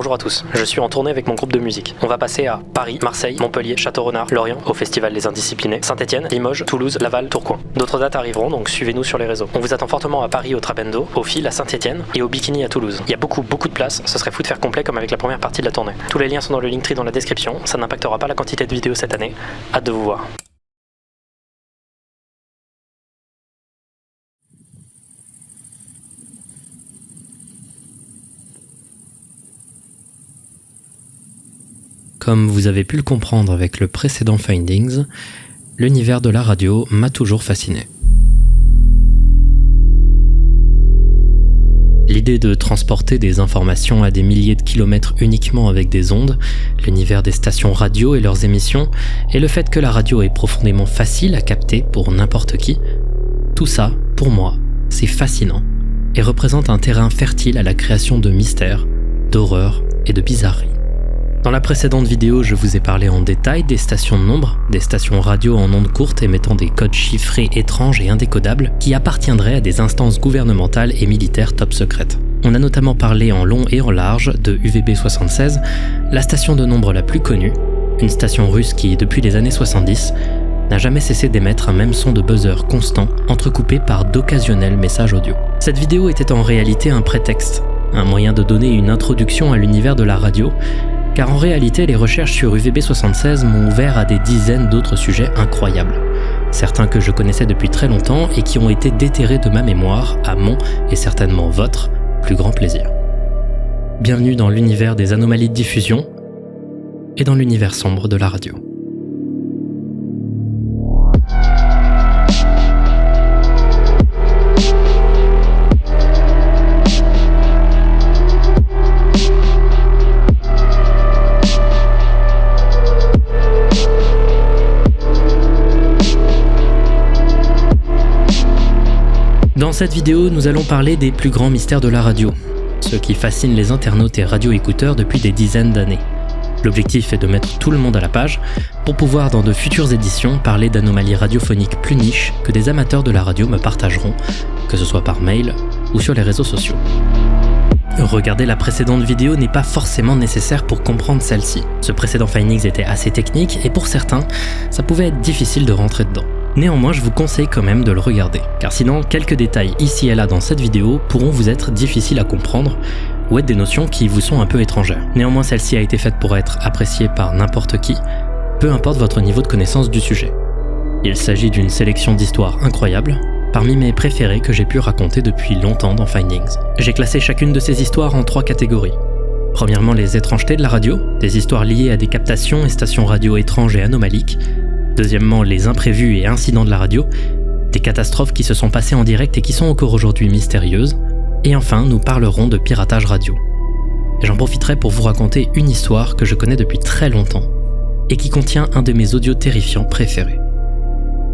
Bonjour à tous, je suis en tournée avec mon groupe de musique. On va passer à Paris, Marseille, Montpellier, Château-Renard, Lorient, au Festival Les Indisciplinés, Saint-Etienne, Limoges, Toulouse, Laval, Tourcoing. D'autres dates arriveront, donc suivez-nous sur les réseaux. On vous attend fortement à Paris au Trabendo, au Fil à Saint-Etienne et au Bikini à Toulouse. Il y a beaucoup de place, ce serait fou de faire complet comme avec la première partie de la tournée. Tous les liens sont dans le Linktree dans la description, ça n'impactera pas la quantité de vidéos cette année. Hâte de vous voir. Comme vous avez pu le comprendre avec le précédent Findings, l'univers de la radio m'a toujours fasciné. L'idée de transporter des informations à des milliers de kilomètres uniquement avec des ondes, l'univers des stations radio et leurs émissions, et le fait que la radio est profondément facile à capter pour n'importe qui, tout ça, pour moi, c'est fascinant et représente un terrain fertile à la création de mystères, d'horreurs et de bizarreries. Dans la précédente vidéo, je vous ai parlé en détail des stations de nombre, des stations radio en ondes courtes émettant des codes chiffrés étranges et indécodables qui appartiendraient à des instances gouvernementales et militaires top secrètes. On a notamment parlé en long et en large de UVB-76, la station de nombre la plus connue, une station russe qui, depuis les années 70, n'a jamais cessé d'émettre un même son de buzzer constant, entrecoupé par d'occasionnels messages audio. Cette vidéo était en réalité un prétexte, un moyen de donner une introduction à l'univers de la radio, car en réalité, les recherches sur UVB-76 m'ont ouvert à des dizaines d'autres sujets incroyables. Certains que je connaissais depuis très longtemps et qui ont été déterrés de ma mémoire à mon, et certainement votre, plus grand plaisir. Bienvenue dans l'univers des anomalies de diffusion et dans l'univers sombre de la radio. Dans cette vidéo, nous allons parler des plus grands mystères de la radio, ceux qui fascinent les internautes et radio-écouteurs depuis des dizaines d'années. L'objectif est de mettre tout le monde à la page pour pouvoir, dans de futures éditions, parler d'anomalies radiophoniques plus niches que des amateurs de la radio me partageront, que ce soit par mail ou sur les réseaux sociaux. Regarder la précédente vidéo n'est pas forcément nécessaire pour comprendre celle-ci. Ce précédent Findings était assez technique et pour certains, ça pouvait être difficile de rentrer dedans. Néanmoins, je vous conseille quand même de le regarder, car sinon, quelques détails ici et là dans cette vidéo pourront vous être difficiles à comprendre ou être des notions qui vous sont un peu étrangères. Néanmoins, celle-ci a été faite pour être appréciée par n'importe qui, peu importe votre niveau de connaissance du sujet. Il s'agit d'une sélection d'histoires incroyables, parmi mes préférées que j'ai pu raconter depuis longtemps dans Findings. J'ai classé chacune de ces histoires en 3 catégories. Premièrement, les étrangetés de la radio, des histoires liées à des captations et stations radio étranges et anomaliques. Deuxièmement, les imprévus et incidents de la radio, des catastrophes qui se sont passées en direct et qui sont encore aujourd'hui mystérieuses. Et enfin, nous parlerons de piratage radio. Et j'en profiterai pour vous raconter une histoire que je connais depuis très longtemps et qui contient un de mes audios terrifiants préférés.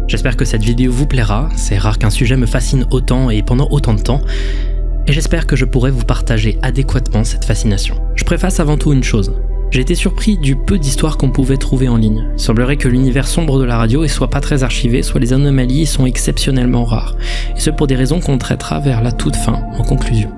J'espère que cette vidéo vous plaira, c'est rare qu'un sujet me fascine autant et pendant autant de temps, et j'espère que je pourrai vous partager adéquatement cette fascination. Je préface avant tout une chose. J'ai été surpris du peu d'histoires qu'on pouvait trouver en ligne. Il semblerait que l'univers sombre de la radio est soit pas très archivé, soit les anomalies sont exceptionnellement rares. Et ce pour des raisons qu'on traitera vers la toute fin, en conclusion.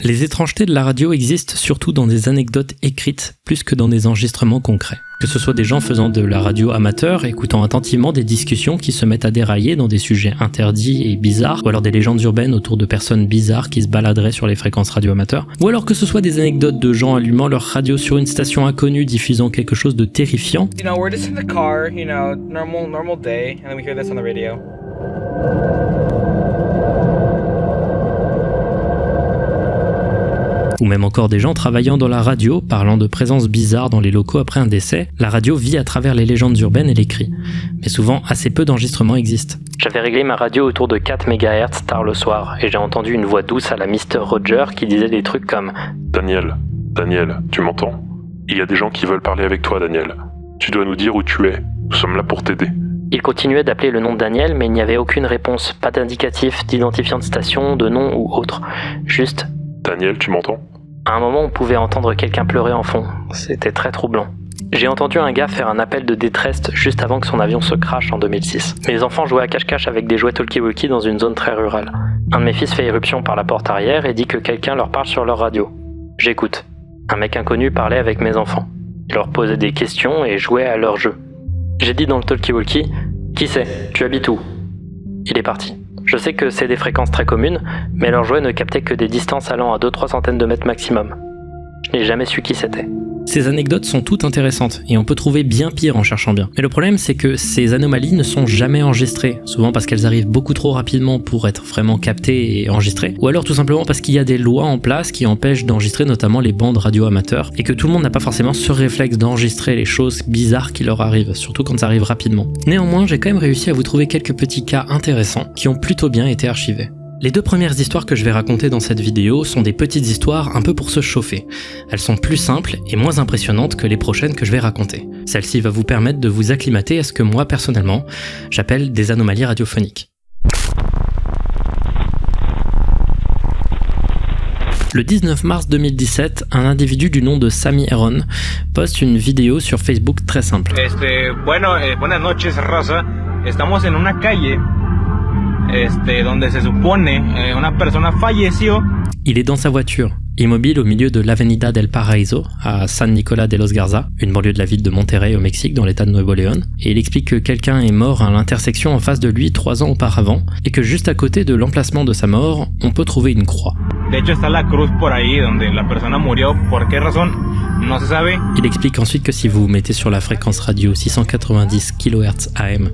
Les étrangetés de la radio existent surtout dans des anecdotes écrites plus que dans des enregistrements concrets. Que ce soit des gens faisant de la radio amateur, écoutant attentivement des discussions qui se mettent à dérailler dans des sujets interdits et bizarres, ou alors des légendes urbaines autour de personnes bizarres qui se baladeraient sur les fréquences radio amateurs, ou alors que ce soit des anecdotes de gens allumant leur radio sur une station inconnue diffusant quelque chose de terrifiant. You know, we're just in the car, you know, normal day, and then we hear this on the radio. Ou même encore des gens travaillant dans la radio, parlant de présences bizarres dans les locaux après un décès. La radio vit à travers les légendes urbaines et les cris. Mais souvent, assez peu d'enregistrements existent. J'avais réglé ma radio autour de 4 MHz tard le soir, et j'ai entendu une voix douce à la Mr. Roger qui disait des trucs comme « Daniel, tu m'entends? Il y a des gens qui veulent parler avec toi, Daniel. Tu dois nous dire où tu es. Nous sommes là pour t'aider. » Il continuait d'appeler le nom de Daniel, mais il n'y avait aucune réponse, pas d'indicatif, d'identifiant de station, de nom ou autre. Juste Daniel, tu m'entends? À un moment, on pouvait entendre quelqu'un pleurer en fond. C'était très troublant. J'ai entendu un gars faire un appel de détresse juste avant que son avion se crache en 2006. Mes enfants jouaient à cache-cache avec des jouets talkie-walkie dans une zone très rurale. Un de mes fils fait irruption par la porte arrière et dit que quelqu'un leur parle sur leur radio. J'écoute. Un mec inconnu parlait avec mes enfants. Il leur posait des questions et jouait à leur jeu. J'ai dit dans le talkie-walkie « Qui c'est ? Tu habites où ?» Il est parti. Je sais que c'est des fréquences très communes, mais leurs jouets ne captaient que des distances allant à 2-3 centaines de mètres maximum. Je n'ai jamais su qui c'était. Ces anecdotes sont toutes intéressantes et on peut trouver bien pire en cherchant bien. Mais le problème, c'est que ces anomalies ne sont jamais enregistrées, souvent parce qu'elles arrivent beaucoup trop rapidement pour être vraiment captées et enregistrées, ou alors tout simplement parce qu'il y a des lois en place qui empêchent d'enregistrer notamment les bandes radio amateurs, et que tout le monde n'a pas forcément ce réflexe d'enregistrer les choses bizarres qui leur arrivent, surtout quand ça arrive rapidement. Néanmoins, j'ai quand même réussi à vous trouver quelques petits cas intéressants qui ont plutôt bien été archivés. Les deux premières histoires que je vais raconter dans cette vidéo sont des petites histoires un peu pour se chauffer. Elles sont plus simples et moins impressionnantes que les prochaines que je vais raconter. Celle-ci va vous permettre de vous acclimater à ce que moi, personnellement, j'appelle des anomalies radiophoniques. Le 19 mars 2017, un individu du nom de Sammy Heron poste une vidéo sur Facebook très simple. Buenas noches, raza. Estamos en una calle. Donde se supone una persona falleció. Il est dans sa voiture, immobile au milieu de l'Avenida del Paraíso, à San Nicolás de los Garza, une banlieue de la ville de Monterrey au Mexique, dans l'état de Nuevo León, et il explique que quelqu'un est mort à l'intersection en face de lui 3 ans auparavant, et que juste à côté de l'emplacement de sa mort, on peut trouver une croix. De hecho, está la cruz por ahí donde la persona murió. ¿Por qué razón? No se sabe. Il explique ensuite que si vous mettez sur la fréquence radio 690 kHz AM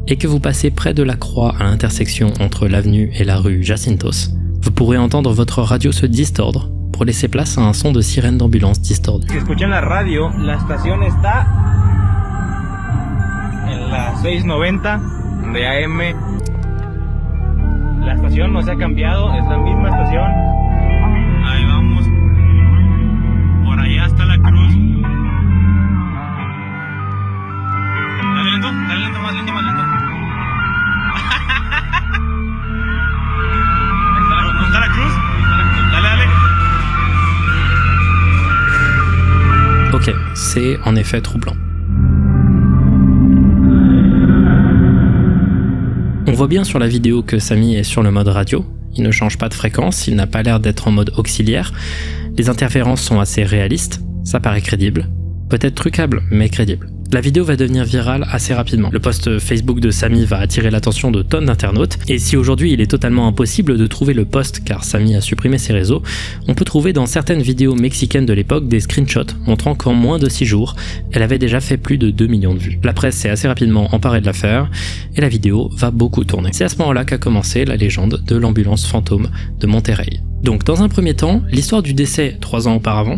et que vous passez près de la croix à l'intersection entre l'avenue et la rue Jacintos, vous pourrez entendre votre radio se distordre pour laisser place à un son de sirène d'ambulance distordu. Si escuchan la radio, la estación está en la 690 de AM. La estación no se ha cambiado, es la misma estación. Ahí vamos. Por allá está la cruz. Dale lento, más lento. ¿No está la cruz? Dale. Ok, c'est en effet troublant. On voit bien sur la vidéo que Sammy est sur le mode radio, il ne change pas de fréquence, il n'a pas l'air d'être en mode auxiliaire, les interférences sont assez réalistes, ça paraît crédible, peut-être trucable, mais crédible. La vidéo va devenir virale assez rapidement. Le post Facebook de Sammy va attirer l'attention de tonnes d'internautes, et si aujourd'hui il est totalement impossible de trouver le post car Sammy a supprimé ses réseaux, on peut trouver dans certaines vidéos mexicaines de l'époque des screenshots montrant qu'en moins de 6 jours, elle avait déjà fait plus de 2 millions de vues. La presse s'est assez rapidement emparée de l'affaire, et la vidéo va beaucoup tourner. C'est à ce moment-là qu'a commencé la légende de l'ambulance fantôme de Monterrey. Donc dans un premier temps, l'histoire du décès 3 ans auparavant,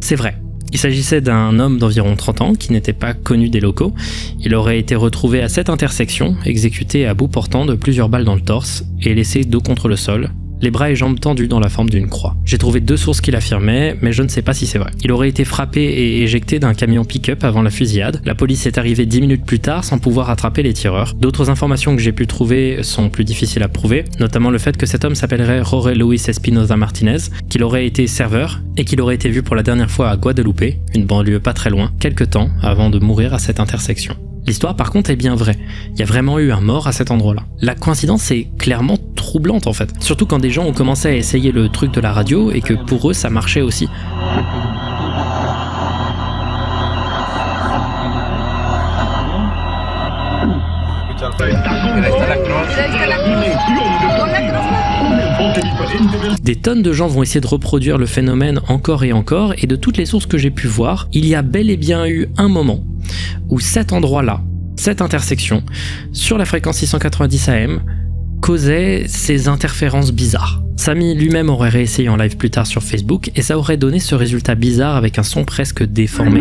c'est vrai. Il s'agissait d'un homme d'environ 30 ans qui n'était pas connu des locaux. Il aurait été retrouvé à cette intersection, exécuté à bout portant de plusieurs balles dans le torse et laissé dos contre le sol, les bras et jambes tendus dans la forme d'une croix. J'ai trouvé 2 sources qui l'affirmaient, mais je ne sais pas si c'est vrai. Il aurait été frappé et éjecté d'un camion pick-up avant la fusillade. La police est arrivée 10 minutes plus tard sans pouvoir attraper les tireurs. D'autres informations que j'ai pu trouver sont plus difficiles à prouver, notamment le fait que cet homme s'appellerait Jorge Luis Espinoza Martinez, qu'il aurait été serveur et qu'il aurait été vu pour la dernière fois à Guadalupe, une banlieue pas très loin, quelques temps avant de mourir à cette intersection. L'histoire par contre est bien vraie, il y a vraiment eu un mort à cet endroit-là. La coïncidence est clairement troublante en fait, surtout quand des gens ont commencé à essayer le truc de la radio et que pour eux ça marchait aussi. Des tonnes de gens vont essayer de reproduire le phénomène encore et encore, et de toutes les sources que j'ai pu voir, il y a bel et bien eu un moment où cet endroit-là, cette intersection, sur la fréquence 690 AM, causait ces interférences bizarres. Sammy lui-même aurait réessayé en live plus tard sur Facebook, et ça aurait donné ce résultat bizarre avec un son presque déformé.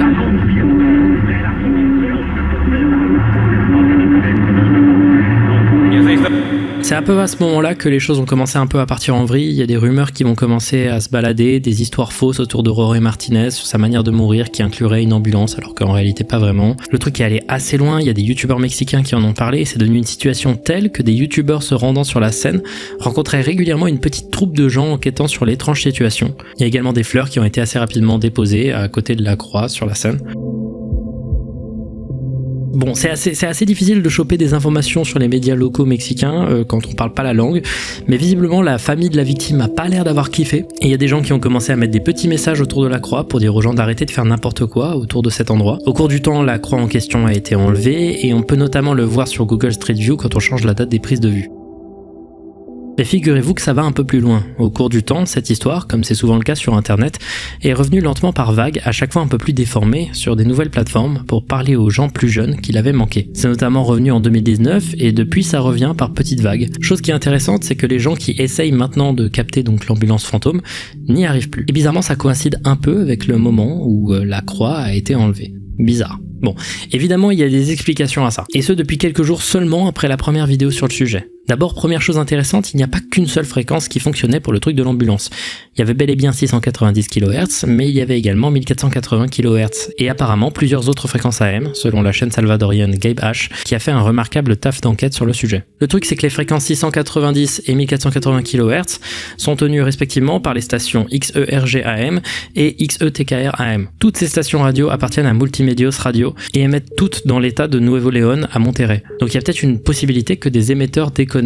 C'est un peu à ce moment-là que les choses ont commencé un peu à partir en vrille. Il y a des rumeurs qui vont commencer à se balader, des histoires fausses autour de Jorge Martinez sur sa manière de mourir qui inclurait une ambulance alors qu'en réalité pas vraiment. Le truc est allé assez loin, il y a des youtubeurs mexicains qui en ont parlé et c'est devenu une situation telle que des youtubeurs se rendant sur la scène rencontraient régulièrement une petite troupe de gens enquêtant sur l'étrange situation. Il y a également des fleurs qui ont été assez rapidement déposées à côté de la croix sur la scène. Bon, c'est assez difficile de choper des informations sur les médias locaux mexicains quand on parle pas la langue, mais visiblement la famille de la victime a pas l'air d'avoir kiffé, et il y a des gens qui ont commencé à mettre des petits messages autour de la croix pour dire aux gens d'arrêter de faire n'importe quoi autour de cet endroit. Au cours du temps, la croix en question a été enlevée, et on peut notamment le voir sur Google Street View quand on change la date des prises de vue. Mais figurez-vous que ça va un peu plus loin. Au cours du temps, cette histoire, comme c'est souvent le cas sur internet, est revenue lentement par vagues, à chaque fois un peu plus déformée, sur des nouvelles plateformes pour parler aux gens plus jeunes qui l'avaient manqué. C'est notamment revenu en 2019 et depuis ça revient par petites vagues. Chose qui est intéressante, c'est que les gens qui essayent maintenant de capter donc l'ambulance fantôme n'y arrivent plus. Et bizarrement ça coïncide un peu avec le moment où la croix a été enlevée. Bizarre. Bon, évidemment il y a des explications à ça. Et ce depuis quelques jours seulement après la première vidéo sur le sujet. D'abord, première chose intéressante, il n'y a pas qu'une seule fréquence qui fonctionnait pour le truc de l'ambulance. Il y avait bel et bien 690 kHz, mais il y avait également 1480 kHz, et apparemment plusieurs autres fréquences AM, selon la chaîne salvadorienne Gabe Ash, qui a fait un remarquable taf d'enquête sur le sujet. Le truc c'est que les fréquences 690 et 1480 kHz sont tenues respectivement par les stations XERG AM et XETKR AM. Toutes ces stations radio appartiennent à Multimedios Radio et émettent toutes dans l'état de Nuevo León à Monterrey. Donc il y a peut-être une possibilité que des émetteurs déconnent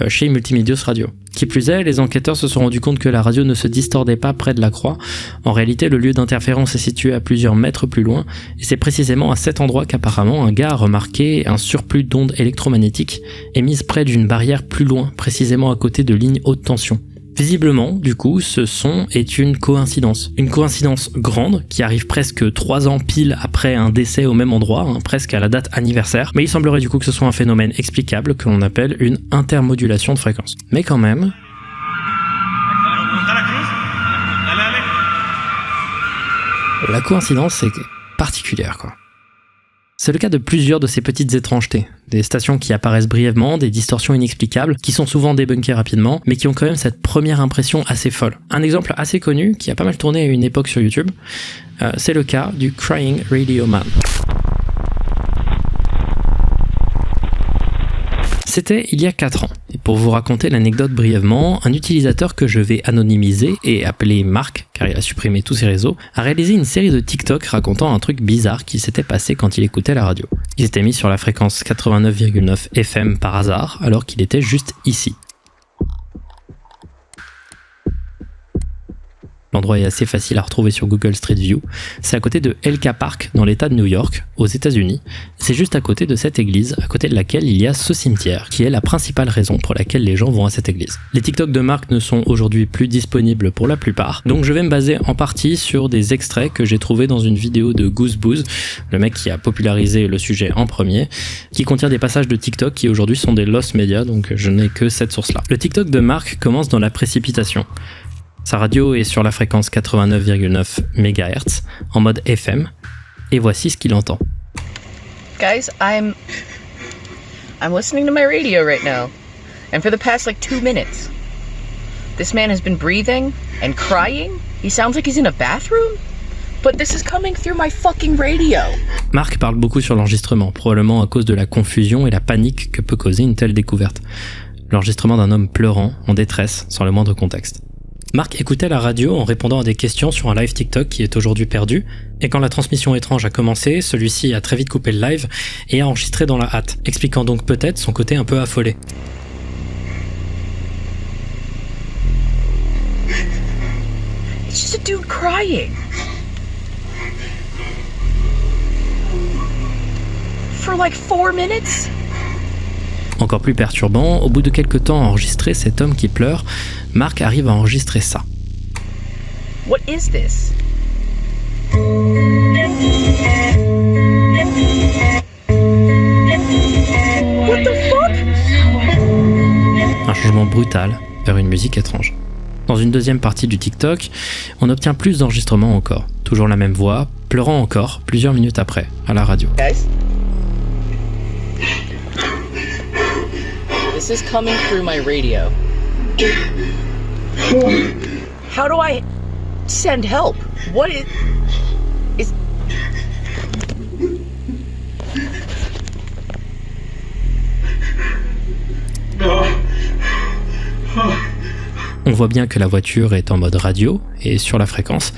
chez Multimedios Radio. Qui plus est, les enquêteurs se sont rendus compte que la radio ne se distordait pas près de la croix. En réalité, le lieu d'interférence est situé à plusieurs mètres plus loin, et c'est précisément à cet endroit qu'apparemment un gars a remarqué un surplus d'ondes électromagnétiques émises près d'une barrière plus loin, précisément à côté de lignes haute tension. Visiblement, du coup, ce son est une coïncidence. Une coïncidence grande, qui arrive presque 3 ans pile après un décès au même endroit, presque à la date anniversaire, mais il semblerait du coup que ce soit un phénomène explicable que l'on appelle une intermodulation de fréquence. Mais quand même... la coïncidence est particulière, quoi. C'est le cas de plusieurs de ces petites étrangetés. Des stations qui apparaissent brièvement, des distorsions inexplicables, qui sont souvent débunkées rapidement, mais qui ont quand même cette première impression assez folle. Un exemple assez connu, qui a pas mal tourné à une époque sur YouTube, c'est le cas du Crying Radio Man. C'était il y a 4 ans. Et pour vous raconter l'anecdote brièvement, un utilisateur que je vais anonymiser et appeler Marc, car il a supprimé tous ses réseaux, a réalisé une série de TikTok racontant un truc bizarre qui s'était passé quand il écoutait la radio. Il s'était mis sur la fréquence 89,9 FM par hasard, alors qu'il était juste ici. L'endroit est assez facile à retrouver sur Google Street View. C'est à côté de Elka Park, dans l'état de New York, aux États-Unis. C'est juste à côté de cette église, à côté de laquelle il y a ce cimetière, qui est la principale raison pour laquelle les gens vont à cette église. Les TikTok de Marc ne sont aujourd'hui plus disponibles pour la plupart, donc je vais me baser en partie sur des extraits que j'ai trouvés dans une vidéo de Goose Booze, le mec qui a popularisé le sujet en premier, qui contient des passages de TikTok qui aujourd'hui sont des lost media, donc je n'ai que cette source-là. Le TikTok de Marc commence dans la précipitation. Sa radio est sur la fréquence 89,9 MHz, en mode FM, et voici ce qu'il entend. Guys, I'm listening to my radio right now, and for the past 2 minutes, this man has been breathing and crying. He sounds like he's in a bathroom, but this is coming through my fucking radio. Marc parle beaucoup sur l'enregistrement, probablement à cause de la confusion et la panique que peut causer une telle découverte. L'enregistrement d'un homme pleurant, en détresse, sans le moindre contexte. Marc écoutait la radio en répondant à des questions sur un live TikTok qui est aujourd'hui perdu, et quand la transmission étrange a commencé, celui-ci a très vite coupé le live et a enregistré dans la hâte, expliquant donc peut-être son côté un peu affolé. It's just a dude crying. For 4 minutes? Encore plus perturbant, au bout de quelques temps à enregistrer cet homme qui pleure, Marc arrive à enregistrer ça. What is this? What the fuck? Un changement brutal vers une musique étrange. Dans une deuxième partie du TikTok, on obtient plus d'enregistrements encore. Toujours la même voix, pleurant encore plusieurs minutes après, à la radio. Guys? This This is coming through my radio. How do I send help? What is... On voit bien que la voiture est en mode radio et sur la fréquence,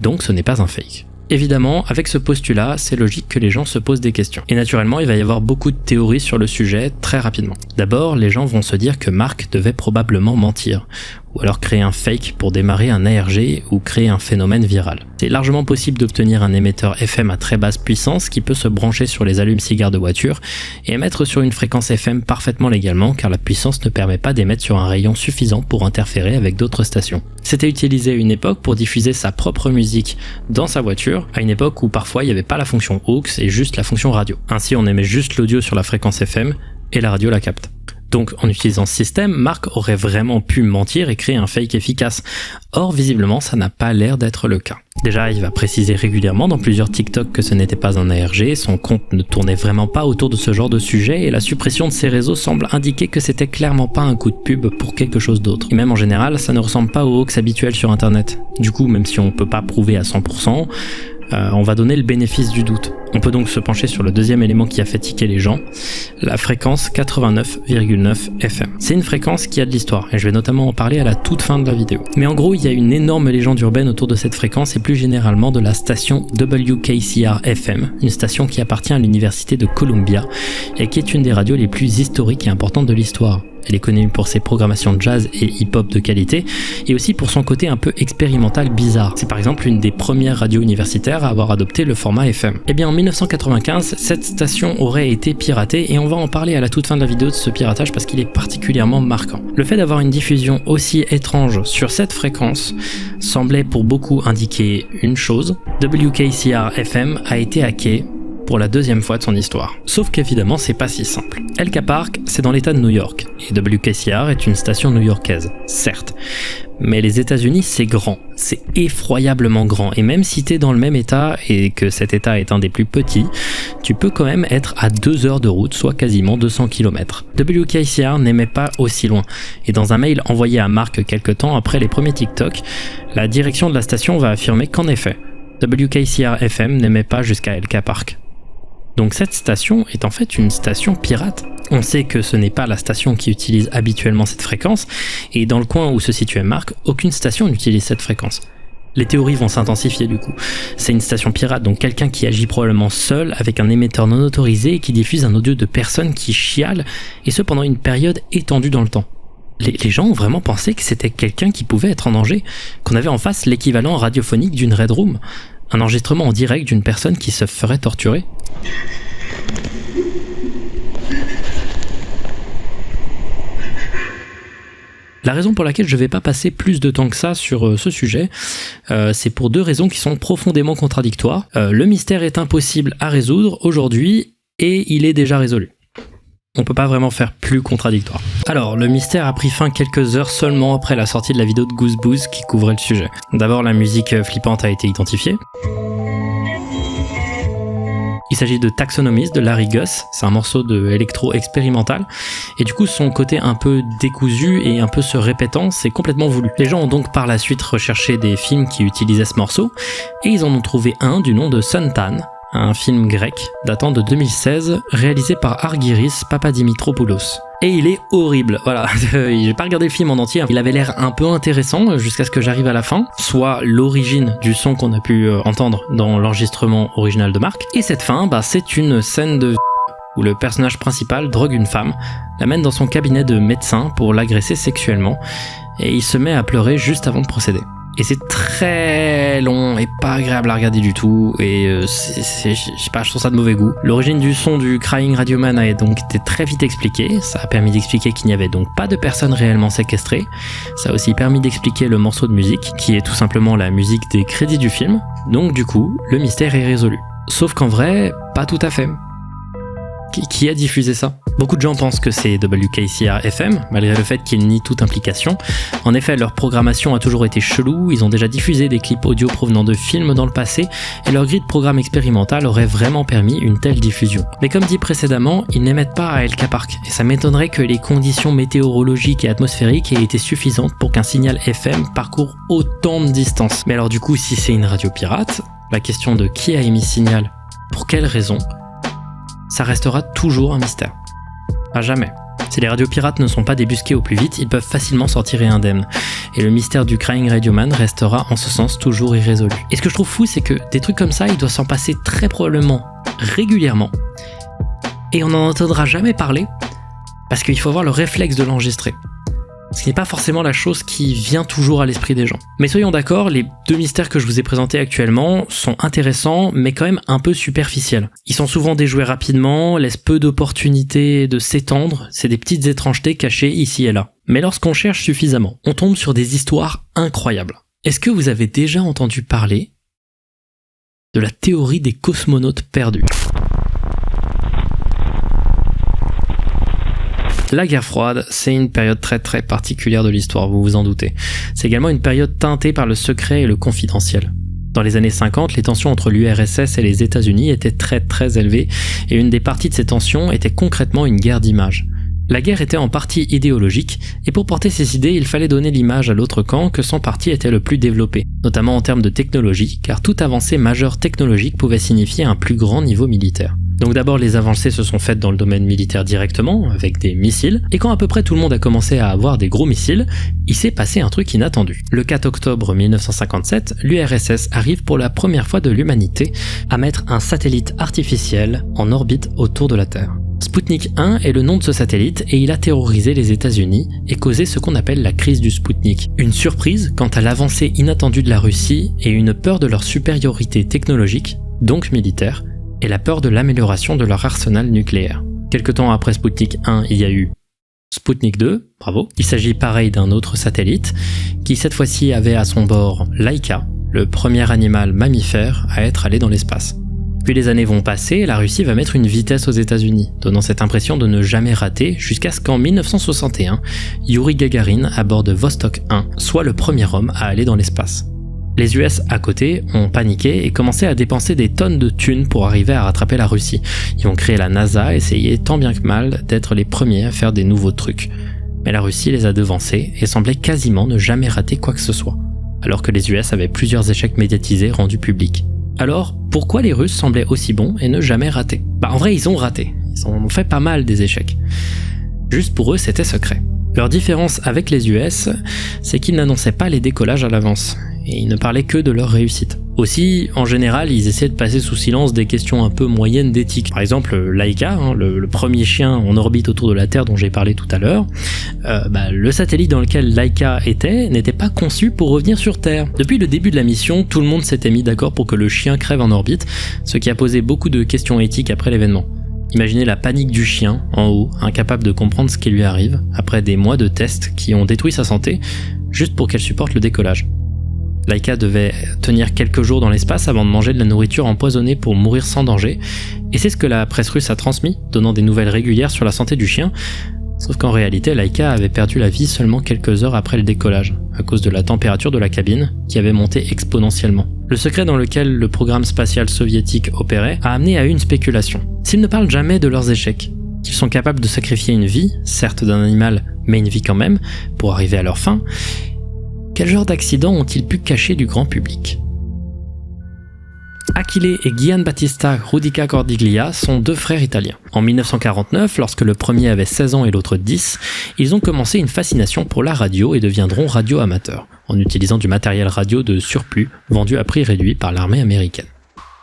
donc ce n'est pas un fake. Évidemment, avec ce postulat, c'est logique que les gens se posent des questions. Et naturellement, il va y avoir beaucoup de théories sur le sujet très rapidement. D'abord, les gens vont se dire que Mark devait probablement mentir, ou alors créer un fake pour démarrer un ARG ou créer un phénomène viral. C'est largement possible d'obtenir un émetteur FM à très basse puissance qui peut se brancher sur les allumes-cigares de voiture et émettre sur une fréquence FM parfaitement légalement car la puissance ne permet pas d'émettre sur un rayon suffisant pour interférer avec d'autres stations. C'était utilisé à une époque pour diffuser sa propre musique dans sa voiture, à une époque où parfois il n'y avait pas la fonction aux et juste la fonction radio. Ainsi on émet juste l'audio sur la fréquence FM et la radio la capte. Donc en utilisant ce système, Mark aurait vraiment pu mentir et créer un fake efficace. Or visiblement ça n'a pas l'air d'être le cas. Déjà il va préciser régulièrement dans plusieurs TikTok que ce n'était pas un ARG, son compte ne tournait vraiment pas autour de ce genre de sujet et la suppression de ses réseaux semble indiquer que c'était clairement pas un coup de pub pour quelque chose d'autre. Et même en général ça ne ressemble pas aux hoax habituels sur internet. Du coup même si on peut pas prouver à 100%, on va donner le bénéfice du doute. On peut donc se pencher sur le deuxième élément qui a fait tiquer les gens, la fréquence 89,9 FM. C'est une fréquence qui a de l'histoire, et je vais notamment en parler à la toute fin de la vidéo. Mais en gros, il y a une énorme légende urbaine autour de cette fréquence, et plus généralement de la station WKCR FM, une station qui appartient à l'université de Columbia, et qui est une des radios les plus historiques et importantes de l'histoire. Elle est connue pour ses programmations de jazz et hip-hop de qualité, et aussi pour son côté un peu expérimental bizarre. C'est par exemple une des premières radios universitaires à avoir adopté le format FM. Et bien en 1995, cette station aurait été piratée, et on va en parler à la toute fin de la vidéo de ce piratage parce qu'il est particulièrement marquant. Le fait d'avoir une diffusion aussi étrange sur cette fréquence semblait pour beaucoup indiquer une chose, WKCR FM a été hacké pour la deuxième fois de son histoire. Sauf qu'évidemment, c'est pas si simple. Elka Park, c'est dans l'état de New York, et WKCR est une station new-yorkaise, certes. Mais les États-Unis, c'est grand, c'est effroyablement grand, et même si t'es dans le même état, et que cet état est un des plus petits, tu peux quand même être à 2 heures de route, soit quasiment 200 km. WKCR n'aimait pas aussi loin, et dans un mail envoyé à Mark quelques temps après les premiers TikTok, la direction de la station va affirmer qu'en effet, WKCR FM n'aimait pas jusqu'à Elka Park. Donc cette station est en fait une station pirate. On sait que ce n'est pas la station qui utilise habituellement cette fréquence, et dans le coin où se situait Mark, aucune station n'utilise cette fréquence. Les théories vont s'intensifier du coup. C'est une station pirate, donc quelqu'un qui agit probablement seul, avec un émetteur non autorisé et qui diffuse un audio de personnes qui chialent, et ce pendant une période étendue dans le temps. Les gens ont vraiment pensé que c'était quelqu'un qui pouvait être en danger, qu'on avait en face l'équivalent radiophonique d'une Red Room, un enregistrement en direct d'une personne qui se ferait torturer. La raison pour laquelle je ne vais pas passer plus de temps que ça sur ce sujet, c'est pour 2 raisons qui sont profondément contradictoires. Le mystère est impossible à résoudre aujourd'hui et il est déjà résolu. On peut pas vraiment faire plus contradictoire. Alors, le mystère a pris fin quelques heures seulement après la sortie de la vidéo de Goose Booze qui couvrait le sujet. D'abord, la musique flippante a été identifiée. Il s'agit de Taxonomist de Larry Guss, c'est un morceau de électro expérimental, et du coup son côté un peu décousu et un peu se répétant, c'est complètement voulu. Les gens ont donc par la suite recherché des films qui utilisaient ce morceau, et ils en ont trouvé un du nom de Suntan, un film grec datant de 2016, réalisé par Argyris Papadimitropoulos. Et il est horrible, voilà, j'ai pas regardé le film en entier, il avait l'air un peu intéressant jusqu'à ce que j'arrive à la fin, soit l'origine du son qu'on a pu entendre dans l'enregistrement original de Mark, et cette fin, c'est une scène de où le personnage principal drogue une femme, l'amène dans son cabinet de médecin pour l'agresser sexuellement, et il se met à pleurer juste avant de procéder. Et c'est très long et pas agréable à regarder du tout, et je sais pas, je trouve ça de mauvais goût. L'origine du son du Crying Radioman a donc été très vite expliquée, ça a permis d'expliquer qu'il n'y avait donc pas de personnes réellement séquestrées, ça a aussi permis d'expliquer le morceau de musique, qui est tout simplement la musique des crédits du film, donc du coup, le mystère est résolu. Sauf qu'en vrai, pas tout à fait. Qui a diffusé ça ? Beaucoup de gens pensent que c'est WKCR-FM, malgré le fait qu'ils nient toute implication. En effet, leur programmation a toujours été chelou, ils ont déjà diffusé des clips audio provenant de films dans le passé, et leur grille de programme expérimental aurait vraiment permis une telle diffusion. Mais comme dit précédemment, ils n'émettent pas à Elka Park, et ça m'étonnerait que les conditions météorologiques et atmosphériques aient été suffisantes pour qu'un signal FM parcourt autant de distance. Mais alors du coup, si c'est une radio pirate, la question de qui a émis ce signal, pour quelle raison, ça restera toujours un mystère. À jamais. Si les radios pirates ne sont pas débusquées au plus vite, ils peuvent facilement sortir indemnes. Et le mystère du Crying Radioman restera en ce sens toujours irrésolu. Et ce que je trouve fou, c'est que des trucs comme ça, il doit s'en passer très probablement régulièrement. Et on n'en entendra jamais parler, parce qu'il faut avoir le réflexe de l'enregistrer. Ce qui n'est pas forcément la chose qui vient toujours à l'esprit des gens. Mais soyons d'accord, les deux mystères que je vous ai présentés actuellement sont intéressants, mais quand même un peu superficiels. Ils sont souvent déjoués rapidement, laissent peu d'opportunités de s'étendre, c'est des petites étrangetés cachées ici et là. Mais lorsqu'on cherche suffisamment, on tombe sur des histoires incroyables. Est-ce que vous avez déjà entendu parler de la théorie des cosmonautes perdus ? La guerre froide, c'est une période très très particulière de l'histoire, vous vous en doutez. C'est également une période teintée par le secret et le confidentiel. Dans les années 50, les tensions entre l'URSS et les États-Unis étaient très très élevées, et une des parties de ces tensions était concrètement une guerre d'images. La guerre était en partie idéologique, et pour porter ses idées, il fallait donner l'image à l'autre camp que son parti était le plus développé, notamment en termes de technologie, car toute avancée majeure technologique pouvait signifier un plus grand niveau militaire. Donc d'abord les avancées se sont faites dans le domaine militaire directement, avec des missiles, et quand à peu près tout le monde a commencé à avoir des gros missiles, il s'est passé un truc inattendu. Le 4 octobre 1957, l'URSS arrive pour la première fois de l'humanité à mettre un satellite artificiel en orbite autour de la Terre. Sputnik 1 est le nom de ce satellite et il a terrorisé les États-Unis et causé ce qu'on appelle la crise du Sputnik. Une surprise quant à l'avancée inattendue de la Russie et une peur de leur supériorité technologique, donc militaire, et la peur de l'amélioration de leur arsenal nucléaire. Quelque temps après Sputnik 1, il y a eu Sputnik 2, bravo. Il s'agit pareil d'un autre satellite, qui cette fois-ci avait à son bord Laika, le premier animal mammifère à être allé dans l'espace. Puis les années vont passer et la Russie va mettre une vitesse aux États-Unis, donnant cette impression de ne jamais rater jusqu'à ce qu'en 1961, Yuri Gagarin à bord de Vostok 1 soit le premier homme à aller dans l'espace. Les US à côté ont paniqué et commencé à dépenser des tonnes de thunes pour arriver à rattraper la Russie. Ils ont créé la NASA et essayé tant bien que mal d'être les premiers à faire des nouveaux trucs. Mais la Russie les a devancés et semblait quasiment ne jamais rater quoi que ce soit, alors que les US avaient plusieurs échecs médiatisés rendus publics. Alors, pourquoi les Russes semblaient aussi bons et ne jamais rater ? En vrai, ils ont raté. Ils ont fait pas mal des échecs. Juste pour eux, c'était secret. Leur différence avec les US, c'est qu'ils n'annonçaient pas les décollages à l'avance, et ils ne parlaient que de leur réussite. Aussi, en général, ils essaient de passer sous silence des questions un peu moyennes d'éthique. Par exemple, Laika, le premier chien en orbite autour de la Terre dont j'ai parlé tout à l'heure, le satellite dans lequel Laika était n'était pas conçu pour revenir sur Terre. Depuis le début de la mission, tout le monde s'était mis d'accord pour que le chien crève en orbite, ce qui a posé beaucoup de questions éthiques après l'événement. Imaginez la panique du chien, en haut, incapable de comprendre ce qui lui arrive, après des mois de tests qui ont détruit sa santé, juste pour qu'elle supporte le décollage. Laika devait tenir quelques jours dans l'espace avant de manger de la nourriture empoisonnée pour mourir sans danger, et c'est ce que la presse russe a transmis, donnant des nouvelles régulières sur la santé du chien, sauf qu'en réalité, Laika avait perdu la vie seulement quelques heures après le décollage, à cause de la température de la cabine, qui avait monté exponentiellement. Le secret dans lequel le programme spatial soviétique opérait a amené à une spéculation. S'ils ne parlent jamais de leurs échecs, qu'ils sont capables de sacrifier une vie, certes d'un animal, mais une vie quand même, pour arriver à leur fin, quel genre d'accident ont-ils pu cacher du grand public ? Achille et Gianbattista Rudica Cordiglia sont deux frères italiens. En 1949, lorsque le premier avait 16 ans et l'autre 10, ils ont commencé une fascination pour la radio et deviendront radio-amateurs, en utilisant du matériel radio de surplus vendu à prix réduit par l'armée américaine.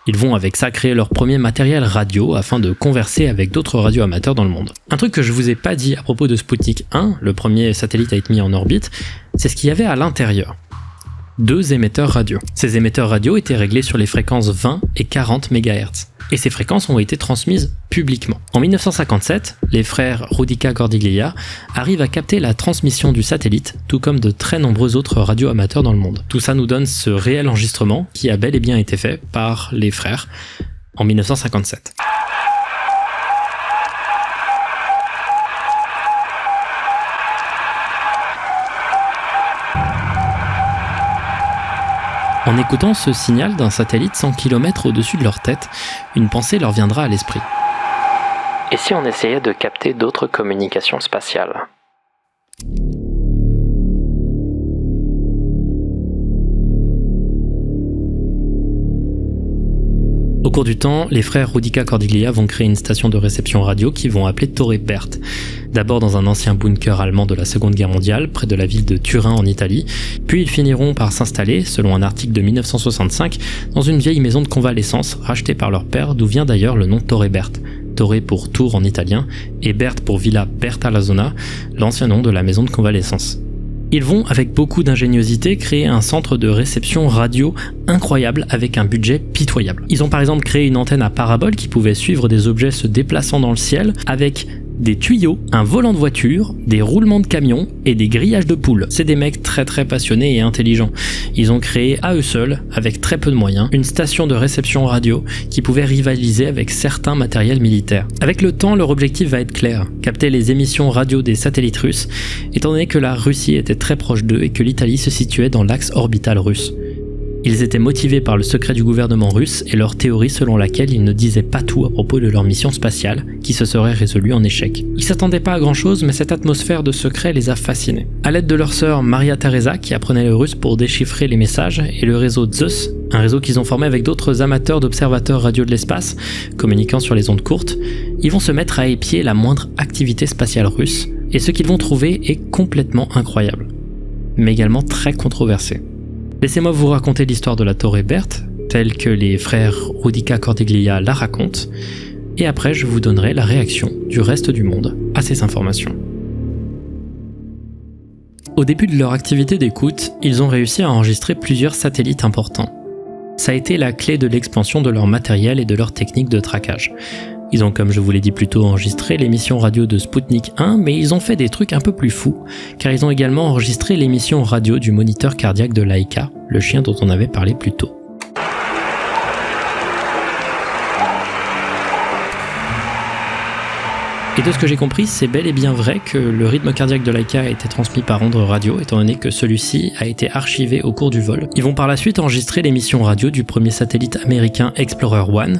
Ils vont avec ça créer leur premier matériel radio afin de converser avec d'autres radioamateurs dans le monde. Un truc que je vous ai pas dit à propos de Sputnik 1, le premier satellite à être mis en orbite, c'est ce qu'il y avait à l'intérieur. 2 émetteurs radio. Ces émetteurs radio étaient réglés sur les fréquences 20 et 40 MHz. Et ces fréquences ont été transmises publiquement. En 1957, les frères Rudica Cordiglia arrivent à capter la transmission du satellite, tout comme de très nombreux autres radioamateurs dans le monde. Tout ça nous donne ce réel enregistrement qui a bel et bien été fait par les frères en 1957. En écoutant ce signal d'un satellite 100 km au-dessus de leur tête, une pensée leur viendra à l'esprit. Et si on essayait de capter d'autres communications spatiales ? Au cours du temps, les frères Rudica Cordiglia vont créer une station de réception radio qu'ils vont appeler Torre Berthe. D'abord dans un ancien bunker allemand de la Seconde Guerre mondiale, près de la ville de Turin en Italie, puis ils finiront par s'installer, selon un article de 1965, dans une vieille maison de convalescence rachetée par leur père, d'où vient d'ailleurs le nom Torre Berthe. Torre pour tour en italien, et Berthe pour Villa Berta la Zona, l'ancien nom de la maison de convalescence. Ils vont, avec beaucoup d'ingéniosité, créer un centre de réception radio incroyable avec un budget pitoyable. Ils ont par exemple créé une antenne à parabole qui pouvait suivre des objets se déplaçant dans le ciel avec des tuyaux, un volant de voiture, des roulements de camions et des grillages de poules. C'est des mecs très passionnés et intelligents. Ils ont créé à eux seuls, avec très peu de moyens, une station de réception radio qui pouvait rivaliser avec certains matériels militaires. Avec le temps, leur objectif va être clair, capter les émissions radio des satellites russes, étant donné que la Russie était très proche d'eux et que l'Italie se situait dans l'axe orbital russe. Ils étaient motivés par le secret du gouvernement russe et leur théorie selon laquelle ils ne disaient pas tout à propos de leur mission spatiale, qui se serait résolue en échec. Ils s'attendaient pas à grand chose, mais cette atmosphère de secret les a fascinés. À l'aide de leur sœur Maria Teresa, qui apprenait le russe pour déchiffrer les messages, et le réseau Zeus, un réseau qu'ils ont formé avec d'autres amateurs d'observateurs radio de l'espace, communiquant sur les ondes courtes, ils vont se mettre à épier la moindre activité spatiale russe, et ce qu'ils vont trouver est complètement incroyable, mais également très controversé. Laissez-moi vous raconter l'histoire de la Torre Berthe, telle que les frères Rudica Cordiglia la racontent, et après je vous donnerai la réaction du reste du monde à ces informations. Au début de leur activité d'écoute, ils ont réussi à enregistrer plusieurs satellites importants. Ça a été la clé de l'expansion de leur matériel et de leur technique de traquage. Ils ont, comme je vous l'ai dit plus tôt, enregistré l'émission radio de Sputnik 1, mais ils ont fait des trucs un peu plus fous, car ils ont également enregistré l'émission radio du moniteur cardiaque de Laika, le chien dont on avait parlé plus tôt. Et de ce que j'ai compris, c'est bel et bien vrai que le rythme cardiaque de Laika a été transmis par onde radio, étant donné que celui-ci a été archivé au cours du vol. Ils vont par la suite enregistrer l'émission radio du premier satellite américain Explorer 1,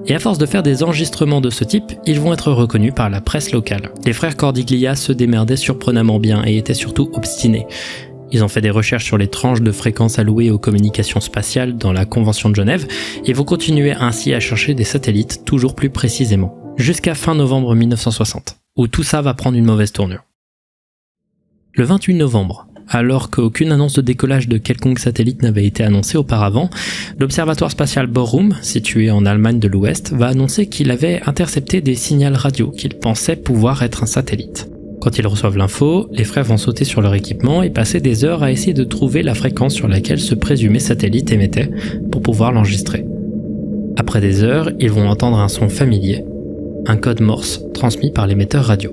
et à force de faire des enregistrements de ce type, ils vont être reconnus par la presse locale. Les frères Cordiglia se démerdaient surprenamment bien et étaient surtout obstinés. Ils ont fait des recherches sur les tranches de fréquences allouées aux communications spatiales dans la Convention de Genève, et vont continuer ainsi à chercher des satellites toujours plus précisément. Jusqu'à fin novembre 1960, où tout ça va prendre une mauvaise tournure. Le 28 novembre, alors qu'aucune annonce de décollage de quelconque satellite n'avait été annoncée auparavant, l'observatoire spatial Bochum, situé en Allemagne de l'Ouest, va annoncer qu'il avait intercepté des signaux radio qu'il pensait pouvoir être un satellite. Quand ils reçoivent l'info, les frères vont sauter sur leur équipement et passer des heures à essayer de trouver la fréquence sur laquelle ce présumé satellite émettait pour pouvoir l'enregistrer. Après des heures, ils vont entendre un son familier, un code Morse transmis par l'émetteur radio.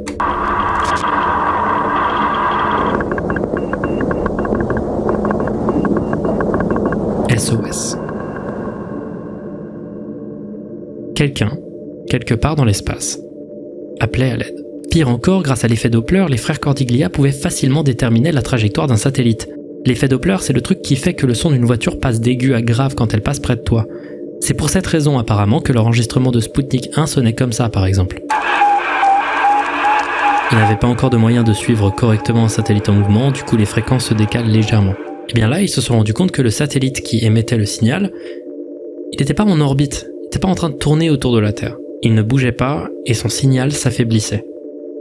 SOS. Quelqu'un, quelque part dans l'espace, appelait à l'aide. Pire encore, grâce à l'effet Doppler, les frères Cordiglia pouvaient facilement déterminer la trajectoire d'un satellite. L'effet Doppler, c'est le truc qui fait que le son d'une voiture passe d'aigu à grave quand elle passe près de toi. C'est pour cette raison apparemment que leur enregistrement de Sputnik 1 sonnait comme ça par exemple. Ils n'avaient pas encore de moyens de suivre correctement un satellite en mouvement, du coup les fréquences se décalent légèrement. Et bien là, ils se sont rendus compte que le satellite qui émettait le signal, il n'était pas en orbite, il n'était pas en train de tourner autour de la Terre. Il ne bougeait pas et son signal s'affaiblissait.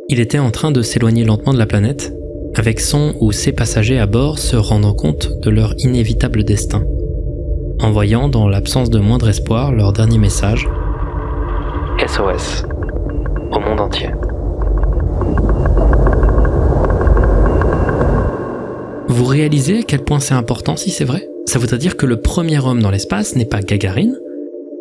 Il était en train de s'éloigner lentement de la planète, avec son ou ses passagers à bord se rendant compte de leur inévitable destin, envoyant dans l'absence de moindre espoir leur dernier message SOS au monde entier. Vous réalisez à quel point c'est important si c'est vrai ? Ça voudrait dire que le premier homme dans l'espace n'est pas Gagarine,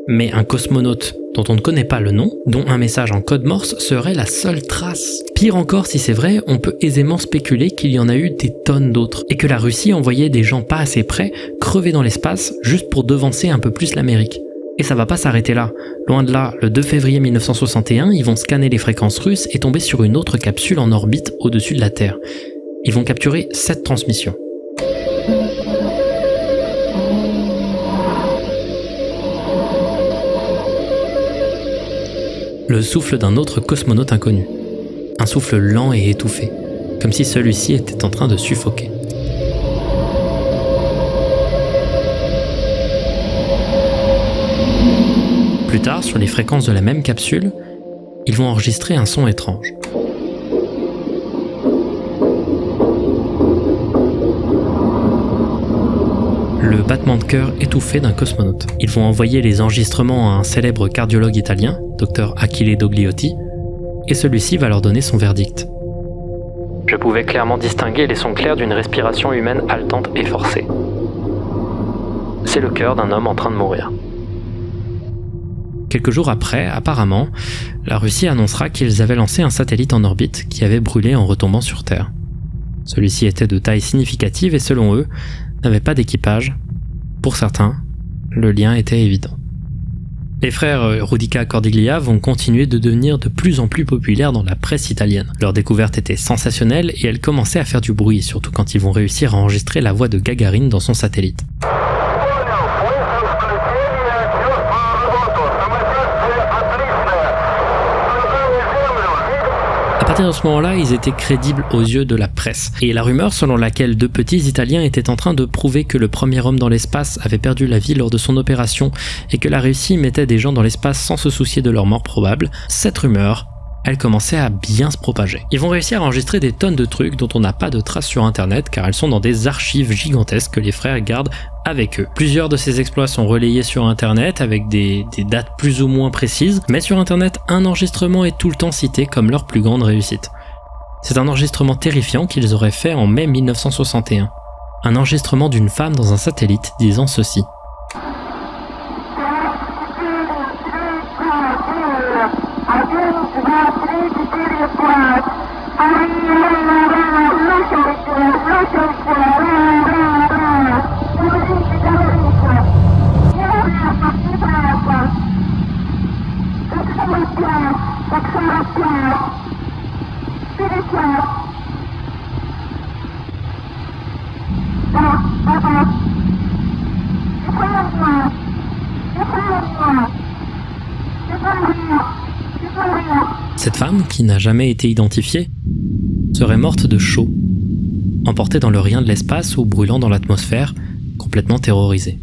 mais un cosmonaute dont on ne connaît pas le nom, dont un message en code Morse serait la seule trace. Pire encore, si c'est vrai, on peut aisément spéculer qu'il y en a eu des tonnes d'autres, et que la Russie envoyait des gens pas assez près crever dans l'espace juste pour devancer un peu plus l'Amérique. Et ça va pas s'arrêter là. Loin de là, le 2 février 1961, ils vont scanner les fréquences russes et tomber sur une autre capsule en orbite au-dessus de la Terre. Ils vont capturer 7 transmissions. le souffle d'un autre cosmonaute inconnu. Un souffle lent et étouffé, comme si celui-ci était en train de suffoquer. Plus tard, sur les fréquences de la même capsule, ils vont enregistrer un son étrange. Le battement de cœur étouffé d'un cosmonaute. Ils vont envoyer les enregistrements à un célèbre cardiologue italien, Dr Achille Dogliotti, et celui-ci va leur donner son verdict. Je pouvais clairement distinguer les sons clairs d'une respiration humaine haletante et forcée. C'est le cœur d'un homme en train de mourir. Quelques jours après, apparemment, la Russie annoncera qu'ils avaient lancé un satellite en orbite qui avait brûlé en retombant sur Terre. Celui-ci était de taille significative et selon eux, n'avait pas d'équipage. Pour certains, le lien était évident. Les frères Rudica Cordiglia vont continuer de devenir de plus en plus populaires dans la presse italienne. Leur découverte était sensationnelle et elle commençait à faire du bruit, surtout quand ils vont réussir à enregistrer la voix de Gagarine dans son satellite. À partir de ce moment-là, ils étaient crédibles aux yeux de la presse. Et la rumeur selon laquelle deux petits Italiens étaient en train de prouver que le premier homme dans l'espace avait perdu la vie lors de son opération et que la Russie mettait des gens dans l'espace sans se soucier de leur mort probable, cette rumeur, elle commençait à bien se propager. Ils vont réussir à enregistrer des tonnes de trucs dont on n'a pas de traces sur internet car elles sont dans des archives gigantesques que les frères gardent avec eux. Plusieurs de ces exploits sont relayés sur internet avec des dates plus ou moins précises, mais sur internet, un enregistrement est tout le temps cité comme leur plus grande réussite. C'est un enregistrement terrifiant qu'ils auraient fait en mai 1961. Un enregistrement d'une femme dans un satellite disant ceci. Cette femme, qui n'a jamais été identifiée, serait morte de chaud, emportée dans le rien de l'espace ou brûlant dans l'atmosphère, complètement terrorisée.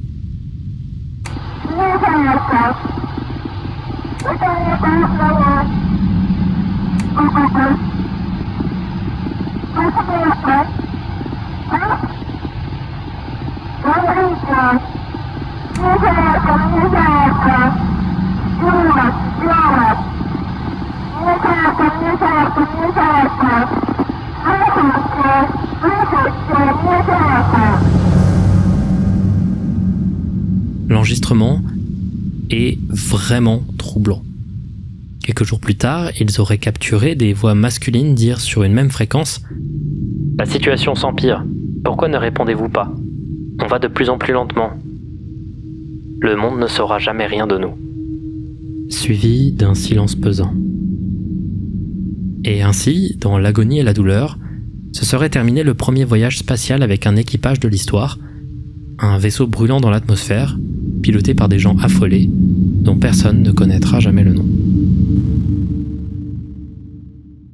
L'enregistrement est vraiment troublant. Quelques jours plus tard, ils auraient capturé des voix masculines dire sur une même fréquence « La situation s'empire. Pourquoi ne répondez-vous pas? On va de plus en plus lentement. Le monde ne saura jamais rien de nous. » suivi d'un silence pesant. Et ainsi, dans l'agonie et la douleur, se serait terminé le premier voyage spatial avec un équipage de l'histoire, un vaisseau brûlant dans l'atmosphère, piloté par des gens affolés, dont personne ne connaîtra jamais le nom.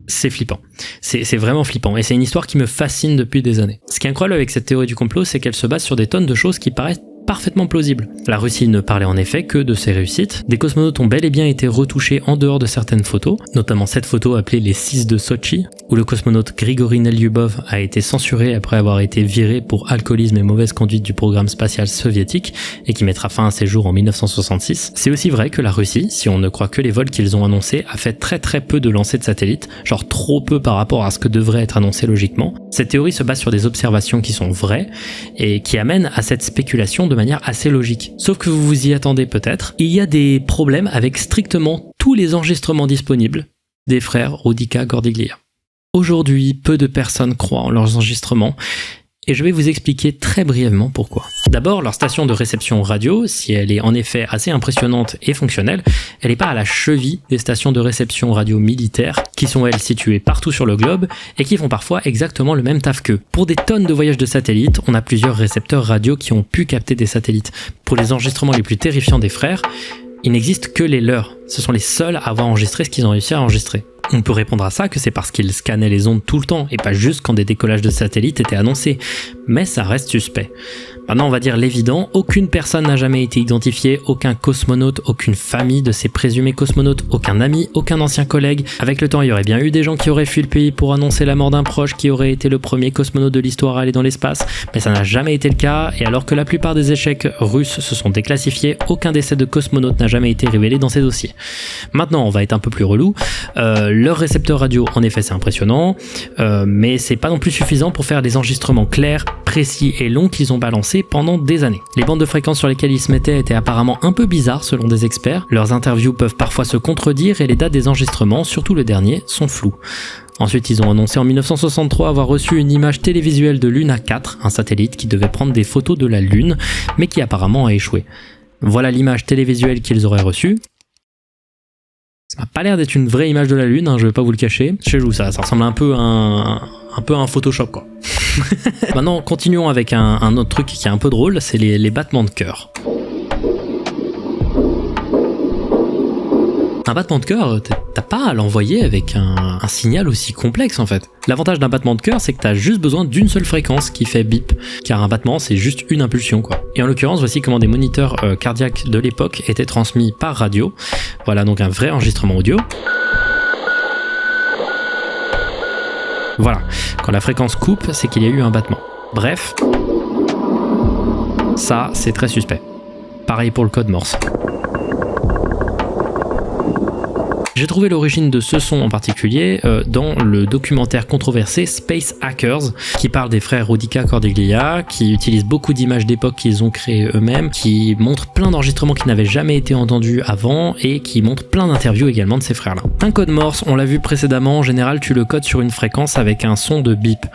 C'est flippant. C'est vraiment flippant. Et c'est une histoire qui me fascine depuis des années. Ce qui est incroyable avec cette théorie du complot, c'est qu'elle se base sur des tonnes de choses qui paraissent parfaitement plausible. La Russie ne parlait en effet que de ses réussites. Des cosmonautes ont bel et bien été retouchés en dehors de certaines photos, notamment cette photo appelée les 6 de Sochi, où le cosmonaute Grigori Nelyubov a été censuré après avoir été viré pour alcoolisme et mauvaise conduite du programme spatial soviétique et qui mettra fin à ses jours en 1966. C'est aussi vrai que la Russie, si on ne croit que les vols qu'ils ont annoncés, a fait très peu de lancers de satellites, genre trop peu par rapport à ce que devrait être annoncé logiquement. Cette théorie se base sur des observations qui sont vraies et qui amènent à cette spéculation de manière assez logique. Sauf que vous vous y attendez peut-être, il y a des problèmes avec strictement tous les enregistrements disponibles des frères Rudica Cordiglia. Aujourd'hui, peu de personnes croient en leurs enregistrements, et je vais vous expliquer très brièvement pourquoi. D'abord, leur station de réception radio, si elle est en effet assez impressionnante et fonctionnelle, elle n'est pas à la cheville des stations de réception radio militaires, qui sont elles situées partout sur le globe, et qui font parfois exactement le même taf qu'eux. Pour des tonnes de voyages de satellites, on a plusieurs récepteurs radio qui ont pu capter des satellites. Pour les enregistrements les plus terrifiants des frères, il n'existe que les leurs. Ce sont les seuls à avoir enregistré ce qu'ils ont réussi à enregistrer. On peut répondre à ça que c'est parce qu'ils scannaient les ondes tout le temps et pas juste quand des décollages de satellites étaient annoncés. Mais ça reste suspect. Maintenant, on va dire l'évident, aucune personne n'a jamais été identifiée, aucun cosmonaute, aucune famille de ces présumés cosmonautes, aucun ami, aucun ancien collègue. Avec le temps, il y aurait bien eu des gens qui auraient fui le pays pour annoncer la mort d'un proche qui aurait été le premier cosmonaute de l'histoire à aller dans l'espace, mais ça n'a jamais été le cas, et alors que la plupart des échecs russes se sont déclassifiés, aucun décès de cosmonaute n'a jamais été révélé dans ces dossiers. Maintenant, on va être un peu plus relou. Leur récepteur radio, en effet, c'est impressionnant, mais c'est pas non plus suffisant pour faire des enregistrements clairs, précis et longs qu'ils ont balancés pendant des années. Les bandes de fréquences sur lesquelles ils se mettaient étaient apparemment un peu bizarres selon des experts, leurs interviews peuvent parfois se contredire et les dates des enregistrements, surtout le dernier, sont floues. Ensuite, ils ont annoncé en 1963 avoir reçu une image télévisuelle de Luna 4, un satellite qui devait prendre des photos de la Lune, mais qui apparemment a échoué. Voilà l'image télévisuelle qu'ils auraient reçue. Ça n'a pas l'air d'être une vraie image de la Lune, je vais pas vous le cacher. Chelou ça ressemble un peu à un Photoshop quoi. Maintenant, continuons avec un autre truc qui est un peu drôle, c'est les battements de cœur. Un battement de cœur, t'as pas à l'envoyer avec un signal aussi complexe en fait. L'avantage d'un battement de cœur, c'est que t'as juste besoin d'une seule fréquence qui fait bip, car un battement c'est juste une impulsion quoi. Et en l'occurrence, voici comment des moniteurs cardiaques de l'époque étaient transmis par radio. Voilà donc un vrai enregistrement audio. Voilà, quand la fréquence coupe, c'est qu'il y a eu un battement. Bref, ça c'est très suspect. Pareil pour le code Morse. J'ai trouvé l'origine de ce son en particulier dans le documentaire controversé Space Hackers, qui parle des frères Rodica Cordiglia, qui utilisent beaucoup d'images d'époque qu'ils ont créées eux-mêmes, qui montrent plein d'enregistrements qui n'avaient jamais été entendus avant et qui montrent plein d'interviews également de ces frères-là. Un code Morse, on l'a vu précédemment, en général tu le codes sur une fréquence avec un son de bip.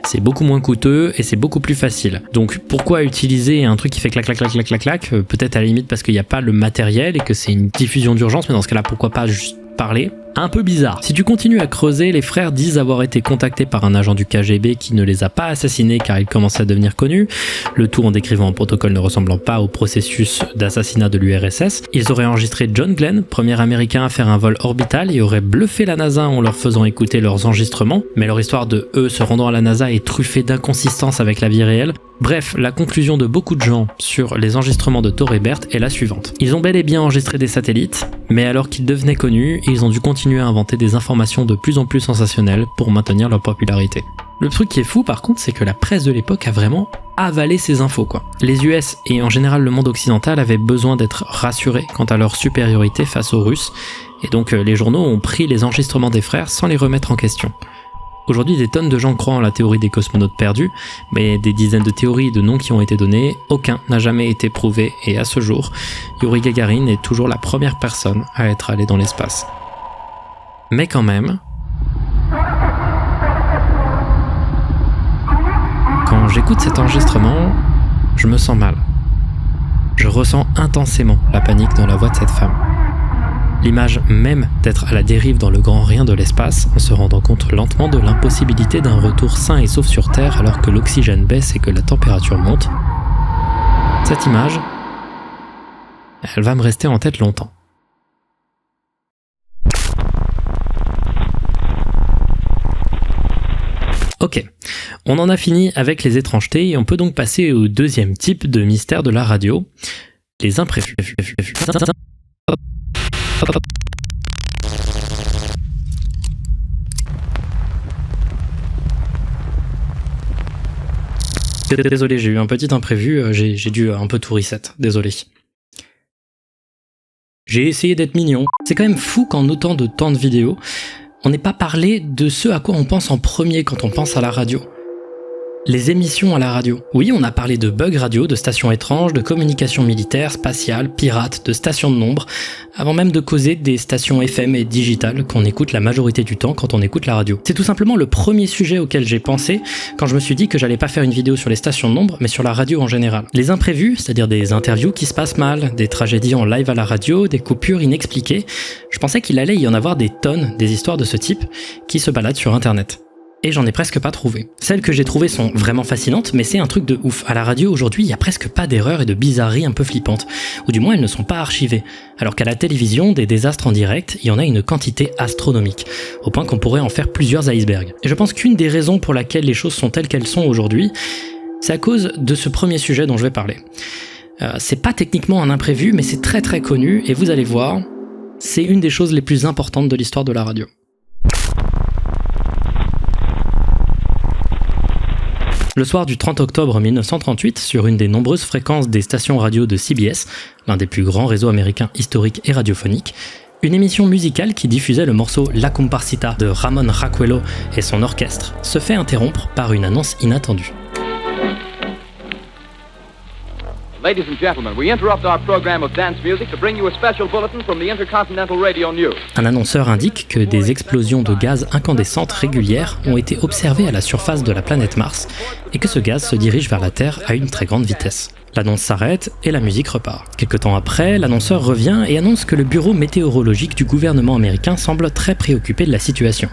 C'est beaucoup moins coûteux et c'est beaucoup plus facile. Donc pourquoi utiliser un truc qui fait clac clac clac clac clac clac, peut-être à la limite parce qu'il n'y a pas le matériel et que c'est une diffusion d'urgence, mais dans ce cas-là pourquoi pas juste parler. Un peu bizarre. Si tu continues à creuser, les frères disent avoir été contactés par un agent du KGB qui ne les a pas assassinés car ils commençaient à devenir connus, le tout en décrivant un protocole ne ressemblant pas au processus d'assassinat de l'URSS. Ils auraient enregistré John Glenn, premier américain à faire un vol orbital, et auraient bluffé la NASA en leur faisant écouter leurs enregistrements, mais leur histoire de eux se rendant à la NASA est truffée d'inconsistances avec la vie réelle. Bref, la conclusion de beaucoup de gens sur les enregistrements de Thor et Bert est la suivante. Ils ont bel et bien enregistré des satellites, mais alors qu'ils devenaient connus, ils ont dû continuer à inventer des informations de plus en plus sensationnelles pour maintenir leur popularité. Le truc qui est fou par contre, c'est que la presse de l'époque a vraiment avalé ces infos quoi. Les US et en général le monde occidental avaient besoin d'être rassurés quant à leur supériorité face aux Russes, et donc les journaux ont pris les enregistrements des frères sans les remettre en question. Aujourd'hui, des tonnes de gens croient en la théorie des cosmonautes perdus, mais des dizaines de théories et de noms qui ont été donnés, aucun n'a jamais été prouvé, et à ce jour, Yuri Gagarin est toujours la première personne à être allée dans l'espace. Mais quand même, quand j'écoute cet enregistrement, je me sens mal. Je ressens intensément la panique dans la voix de cette femme. L'image même d'être à la dérive dans le grand rien de l'espace, en se rendant compte lentement de l'impossibilité d'un retour sain et sauf sur Terre alors que l'oxygène baisse et que la température monte, cette image, elle va me rester en tête longtemps. Ok, on en a fini avec les étrangetés et on peut donc passer au deuxième type de mystère de la radio, les imprévus. Désolé, j'ai eu un petit imprévu, j'ai dû un peu tout reset, désolé. J'ai essayé d'être mignon. C'est quand même fou qu'en autant de temps de vidéos, on n'ait pas parlé de ce à quoi on pense en premier quand on pense à la radio. Les émissions à la radio. Oui, on a parlé de bugs radio, de stations étranges, de communications militaires, spatiales, pirates, de stations de nombre, avant même de causer des stations FM et digitales qu'on écoute la majorité du temps quand on écoute la radio. C'est tout simplement le premier sujet auquel j'ai pensé quand je me suis dit que j'allais pas faire une vidéo sur les stations de nombre, mais sur la radio en général. Les imprévus, c'est-à-dire des interviews qui se passent mal, des tragédies en live à la radio, des coupures inexpliquées, je pensais qu'il allait y en avoir des tonnes, des histoires de ce type, qui se baladent sur internet. et j'en ai presque pas trouvé. Celles que j'ai trouvées sont vraiment fascinantes, mais c'est un truc de ouf. À la radio aujourd'hui, il y a presque pas d'erreurs et de bizarreries un peu flippantes, ou du moins elles ne sont pas archivées. Alors qu'à la télévision, des désastres en direct, il y en a une quantité astronomique, au point qu'on pourrait en faire plusieurs icebergs. Et je pense qu'une des raisons pour laquelle les choses sont telles qu'elles sont aujourd'hui, c'est à cause de ce premier sujet dont je vais parler. C'est pas techniquement un imprévu, mais c'est très très connu, et vous allez voir, c'est une des choses les plus importantes de l'histoire de la radio. Le soir du 30 octobre 1938, sur une des nombreuses fréquences des stations radio de CBS, l'un des plus grands réseaux américains historiques et radiophoniques, une émission musicale qui diffusait le morceau La Comparsita de Ramon Raquello et son orchestre se fait interrompre par une annonce inattendue. Ladies and gentlemen, we interrupt our program of dance music to bring you a special bulletin from the Intercontinental Radio News. Un annonceur indique que des explosions de gaz incandescentes régulières ont été observées à la surface de la planète Mars et que ce gaz se dirige vers la Terre à une très grande vitesse. L'annonce s'arrête et la musique repart. Quelque temps après, l'annonceur revient et annonce que le bureau météorologique du gouvernement américain semble très préoccupé de la situation.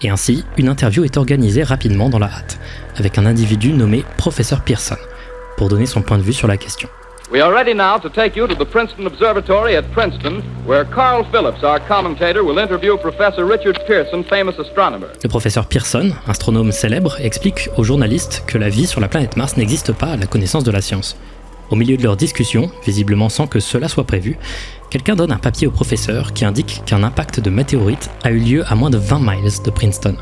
Et ainsi, une interview est organisée rapidement dans la hâte, avec un individu nommé Professeur Pearson, pour donner son point de vue sur la question. We are ready now to take you to the Princeton Observatory at Princeton, where Carl Phillips, our commentator, will interview Professor Richard Pearson, famous astronomer. Le professeur Pearson, astronome célèbre, explique aux journalistes que la vie sur la planète Mars n'existe pas à la connaissance de la science. Au milieu de leur discussion, visiblement sans que cela soit prévu, quelqu'un donne un papier au professeur qui indique qu'un impact de météorite a eu lieu à moins de 20 miles de Princeton,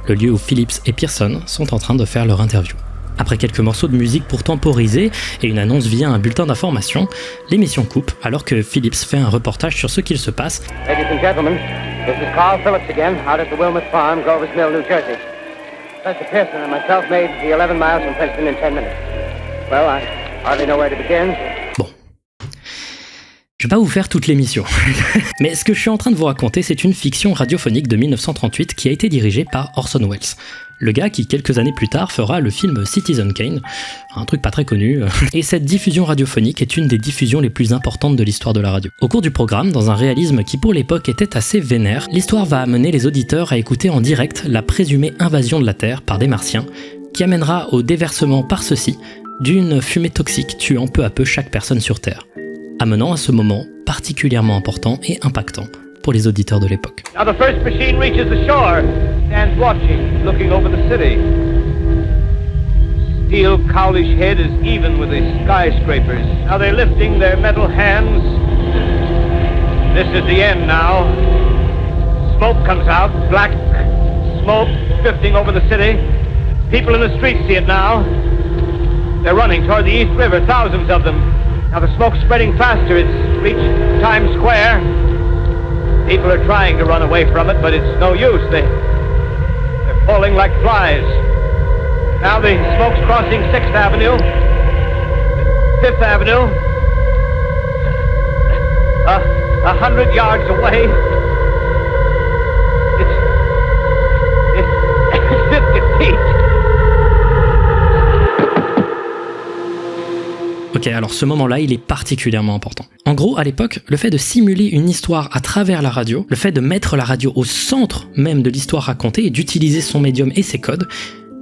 le lieu où Phillips et Pearson sont en train de faire leur interview. Après quelques morceaux de musique pour temporiser et une annonce via un bulletin d'information, l'émission coupe alors que Phillips fait un reportage sur ce qu'il se passe. Ladies and gentlemen, this is Carl Phillips again, out at the Wilmot Farm, Grover's Mill, New Jersey. Professor Pearson and myself made the 11 miles from Princeton in 10 minutes. Well, I hardly know where to begin. Bon. Je vais pas vous faire toute l'émission. Mais ce que je suis en train de vous raconter, c'est une fiction radiophonique de 1938 qui a été dirigée par Orson Welles. Le gars qui, quelques années plus tard, fera le film Citizen Kane, un truc pas très connu. Et cette diffusion radiophonique est une des diffusions les plus importantes de l'histoire de la radio. Au cours du programme, dans un réalisme qui pour l'époque était assez vénère, l'histoire va amener les auditeurs à écouter en direct la présumée invasion de la Terre par des martiens, qui amènera au déversement par ceux-ci d'une fumée toxique tuant peu à peu chaque personne sur Terre, amenant à ce moment particulièrement important et impactant pour les auditeurs de l'époque. Now the first machine reaches the shore, stands watching, looking over the city. Steel Cowlish Head is even with the skyscrapers. Now they're lifting their metal hands. This is the end now. Smoke comes out, black smoke drifting over the city. People in the streets see it now. They're running toward the East River, thousands of them. Now the smoke's spreading faster. It's reached Times Square. People are trying to run away from it, but it's no use. They're falling like flies. Now the smoke's crossing 6th Avenue, 5th Avenue. 100 yards away. It's 50 feet. Ok, alors ce moment-là, il est particulièrement important. En gros, à l'époque, le fait de simuler une histoire à travers la radio, le fait de mettre la radio au centre même de l'histoire racontée et d'utiliser son médium et ses codes,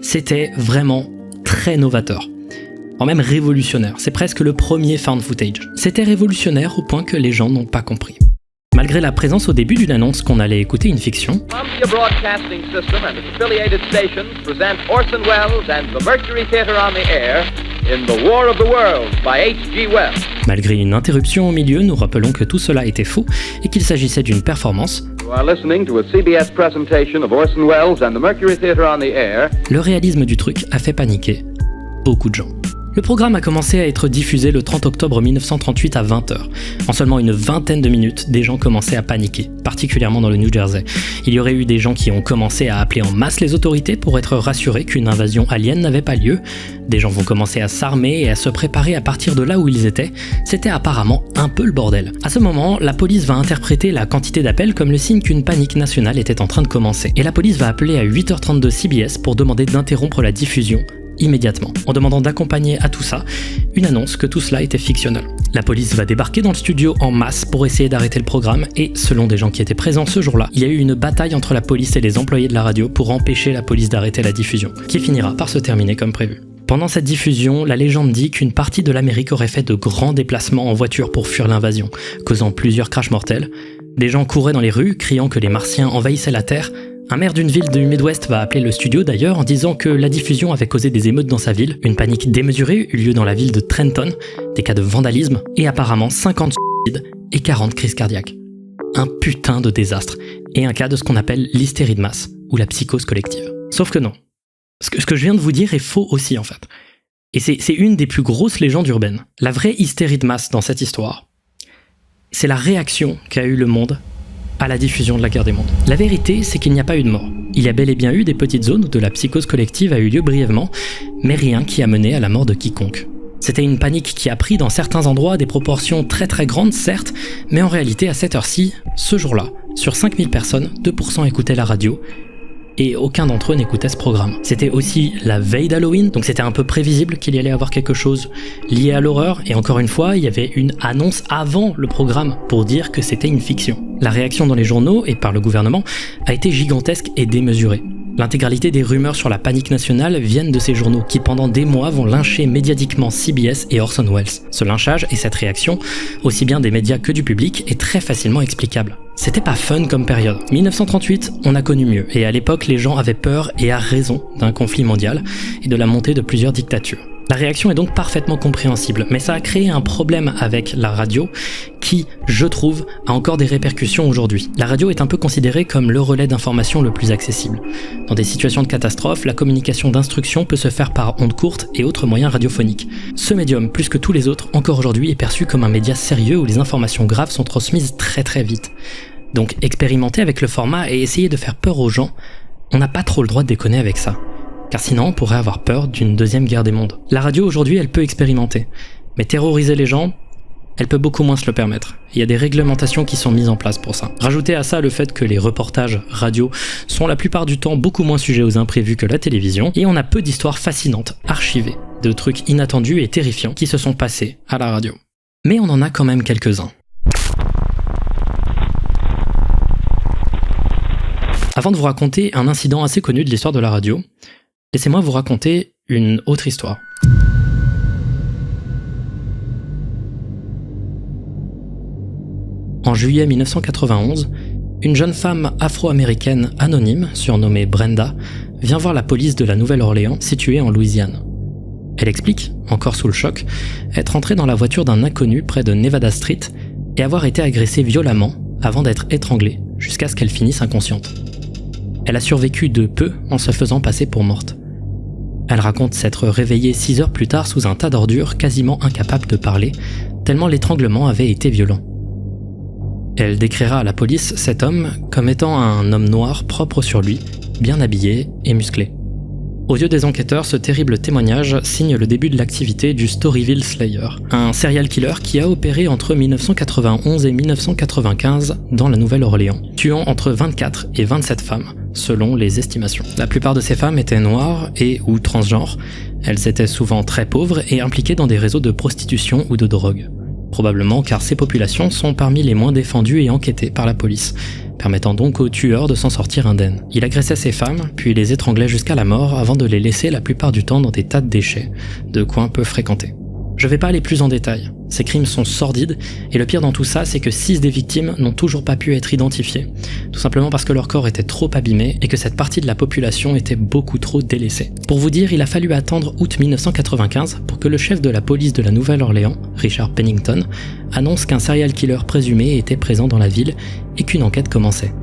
c'était vraiment très novateur. Voire même révolutionnaire. C'est presque le premier found footage. C'était révolutionnaire au point que les gens n'ont pas compris. Malgré la présence au début d'une annonce qu'on allait écouter une fiction, Columbia Broadcasting System and its affiliated stations present Orson Welles and the Mercury Theatre on the Air in The War of the Worlds by H.G. Wells. Malgré une interruption au milieu, nous rappelons que tout cela était faux et qu'il s'agissait d'une performance. You are listening to a CBS presentation of Orson Welles and the Mercury Theatre on the Air. Le réalisme du truc a fait paniquer beaucoup de gens. Le programme a commencé à être diffusé le 30 octobre 1938 à 20h. En seulement une vingtaine de minutes, des gens commençaient à paniquer, particulièrement dans le New Jersey. Il y aurait eu des gens qui ont commencé à appeler en masse les autorités pour être rassurés qu'une invasion alien n'avait pas lieu. Des gens vont commencer à s'armer et à se préparer à partir de là où ils étaient. C'était apparemment un peu le bordel. À ce moment, la police va interpréter la quantité d'appels comme le signe qu'une panique nationale était en train de commencer. Et la police va appeler à 8h32 CBS pour demander d'interrompre la diffusion immédiatement, en demandant d'accompagner à tout ça une annonce que tout cela était fictionnel. La police va débarquer dans le studio en masse pour essayer d'arrêter le programme et, selon des gens qui étaient présents ce jour-là, il y a eu une bataille entre la police et les employés de la radio pour empêcher la police d'arrêter la diffusion, qui finira par se terminer comme prévu. Pendant cette diffusion, la légende dit qu'une partie de l'Amérique aurait fait de grands déplacements en voiture pour fuir l'invasion, causant plusieurs crashs mortels. Des gens couraient dans les rues, criant que les Martiens envahissaient la Terre. Un maire d'une ville du Midwest va appeler le studio d'ailleurs en disant que la diffusion avait causé des émeutes dans sa ville. Une panique démesurée eut lieu dans la ville de Trenton, des cas de vandalisme et apparemment 50 suicides et 40 crises cardiaques. Un putain de désastre, et un cas de ce qu'on appelle l'hystérie de masse, ou la psychose collective. Sauf que non. Ce que je viens de vous dire est faux aussi en fait. Et c'est une des plus grosses légendes urbaines. La vraie hystérie de masse dans cette histoire, c'est la réaction qu'a eu le monde à la diffusion de la guerre des mondes. La vérité, c'est qu'il n'y a pas eu de mort. Il y a bel et bien eu des petites zones où de la psychose collective a eu lieu brièvement, mais rien qui a mené à la mort de quiconque. C'était une panique qui a pris dans certains endroits des proportions très très grandes, certes, mais en réalité, à cette heure-ci, ce jour-là, sur 5000 personnes, 2% écoutaient la radio, et aucun d'entre eux n'écoutait ce programme. C'était aussi la veille d'Halloween, donc c'était un peu prévisible qu'il y allait avoir quelque chose lié à l'horreur, et encore une fois, il y avait une annonce avant le programme pour dire que c'était une fiction. La réaction dans les journaux et par le gouvernement a été gigantesque et démesurée. L'intégralité des rumeurs sur la panique nationale viennent de ces journaux qui pendant des mois vont lyncher médiatiquement CBS et Orson Welles. Ce lynchage et cette réaction, aussi bien des médias que du public, est très facilement explicable. C'était pas fun comme période. 1938, on a connu mieux, et à l'époque les gens avaient peur, et à raison, d'un conflit mondial et de la montée de plusieurs dictatures. La réaction est donc parfaitement compréhensible, mais ça a créé un problème avec la radio qui, je trouve, a encore des répercussions aujourd'hui. La radio est un peu considérée comme le relais d'information le plus accessible. Dans des situations de catastrophe, la communication d'instruction peut se faire par ondes courtes et autres moyens radiophoniques. Ce médium, plus que tous les autres, encore aujourd'hui, est perçu comme un média sérieux où les informations graves sont transmises très très vite. Donc expérimenter avec le format et essayer de faire peur aux gens, on n'a pas trop le droit de déconner avec ça. Car sinon on pourrait avoir peur d'une deuxième guerre des mondes. La radio aujourd'hui elle peut expérimenter, mais terroriser les gens, elle peut beaucoup moins se le permettre. Il y a des réglementations qui sont mises en place pour ça. Rajoutez à ça le fait que les reportages radio sont la plupart du temps beaucoup moins sujets aux imprévus que la télévision, et on a peu d'histoires fascinantes, archivées, de trucs inattendus et terrifiants qui se sont passés à la radio. Mais on en a quand même quelques-uns. Avant de vous raconter un incident assez connu de l'histoire de la radio, laissez-moi vous raconter une autre histoire. En juillet 1991, une jeune femme afro-américaine anonyme, surnommée Brenda, vient voir la police de la Nouvelle-Orléans, située en Louisiane. Elle explique, encore sous le choc, être entrée dans la voiture d'un inconnu près de Nevada Street et avoir été agressée violemment avant d'être étranglée, jusqu'à ce qu'elle finisse inconsciente. Elle a survécu de peu en se faisant passer pour morte. Elle raconte s'être réveillée 6 heures plus tard sous un tas d'ordures, quasiment incapable de parler, tellement l'étranglement avait été violent. Elle décrira à la police cet homme comme étant un homme noir propre sur lui, bien habillé et musclé. Aux yeux des enquêteurs, ce terrible témoignage signe le début de l'activité du Storyville Slayer, un serial killer qui a opéré entre 1991 et 1995 dans la Nouvelle-Orléans, tuant entre 24 et 27 femmes, selon les estimations. La plupart de ces femmes étaient noires et ou transgenres, elles étaient souvent très pauvres et impliquées dans des réseaux de prostitution ou de drogue. Probablement car ces populations sont parmi les moins défendues et enquêtées par la police, permettant donc aux tueurs de s'en sortir indemnes. Il agressait ces femmes, puis les étranglait jusqu'à la mort avant de les laisser la plupart du temps dans des tas de déchets, de coins peu fréquentés. Je vais pas aller plus en détail, ces crimes sont sordides, et le pire dans tout ça, c'est que 6 des victimes n'ont toujours pas pu être identifiées, tout simplement parce que leur corps était trop abîmé et que cette partie de la population était beaucoup trop délaissée. Pour vous dire, il a fallu attendre août 1995 pour que le chef de la police de la Nouvelle-Orléans, Richard Pennington, annonce qu'un serial killer présumé était présent dans la ville et qu'une enquête commençait.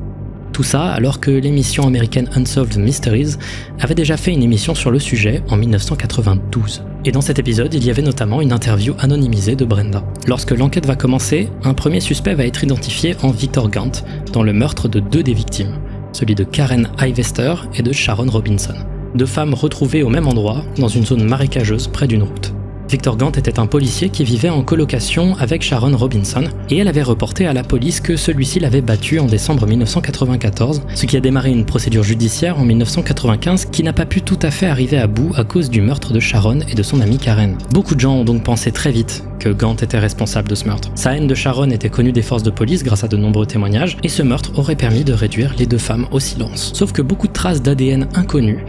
Tout ça alors que l'émission américaine Unsolved Mysteries avait déjà fait une émission sur le sujet en 1992. Et dans cet épisode, il y avait notamment une interview anonymisée de Brenda. Lorsque l'enquête va commencer, un premier suspect va être identifié en Victor Gant dans le meurtre de 2 des victimes, celui de Karen Ivester et de Sharon Robinson, 2 femmes retrouvées au même endroit dans une zone marécageuse près d'une route. Victor Gant était un policier qui vivait en colocation avec Sharon Robinson et elle avait reporté à la police que celui-ci l'avait battu en décembre 1994, ce qui a démarré une procédure judiciaire en 1995 qui n'a pas pu tout à fait arriver à bout à cause du meurtre de Sharon et de son amie Karen. Beaucoup de gens ont donc pensé très vite que Gant était responsable de ce meurtre. Sa haine de Sharon était connue des forces de police grâce à de nombreux témoignages et ce meurtre aurait permis de réduire les deux femmes au silence. Sauf que beaucoup de traces d'ADN inconnues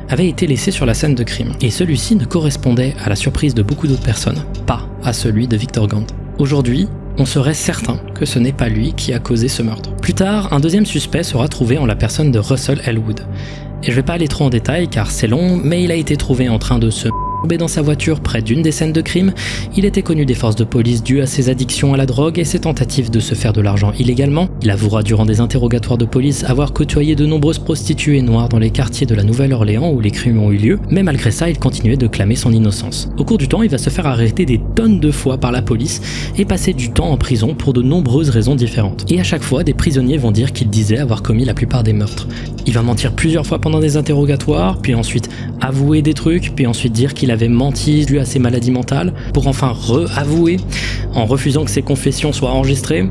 avaient été laissées sur la scène de crime et celui-ci ne correspondait, à la surprise de beaucoup d'autres personnes, pas à celui de Victor Gant. Aujourd'hui, on serait certain que ce n'est pas lui qui a causé ce meurtre. Plus tard, un deuxième suspect sera trouvé en la personne de Russell Elwood. Et je vais pas aller trop en détail car c'est long, mais il a été trouvé en train de se dans sa voiture près d'une des scènes de crime. Il était connu des forces de police dû à ses addictions à la drogue et ses tentatives de se faire de l'argent illégalement. Il avouera durant des interrogatoires de police avoir côtoyé de nombreuses prostituées noires dans les quartiers de la Nouvelle-Orléans où les crimes ont eu lieu, mais malgré ça, il continuait de clamer son innocence. Au cours du temps, il va se faire arrêter des tonnes de fois par la police et passer du temps en prison pour de nombreuses raisons différentes. Et à chaque fois, des prisonniers vont dire qu'il disait avoir commis la plupart des meurtres. Il va mentir plusieurs fois pendant des interrogatoires, puis ensuite avouer des trucs, puis ensuite dire qu'il avait menti dû à ses maladies mentales, pour enfin re-avouer, en refusant que ses confessions soient enregistrées,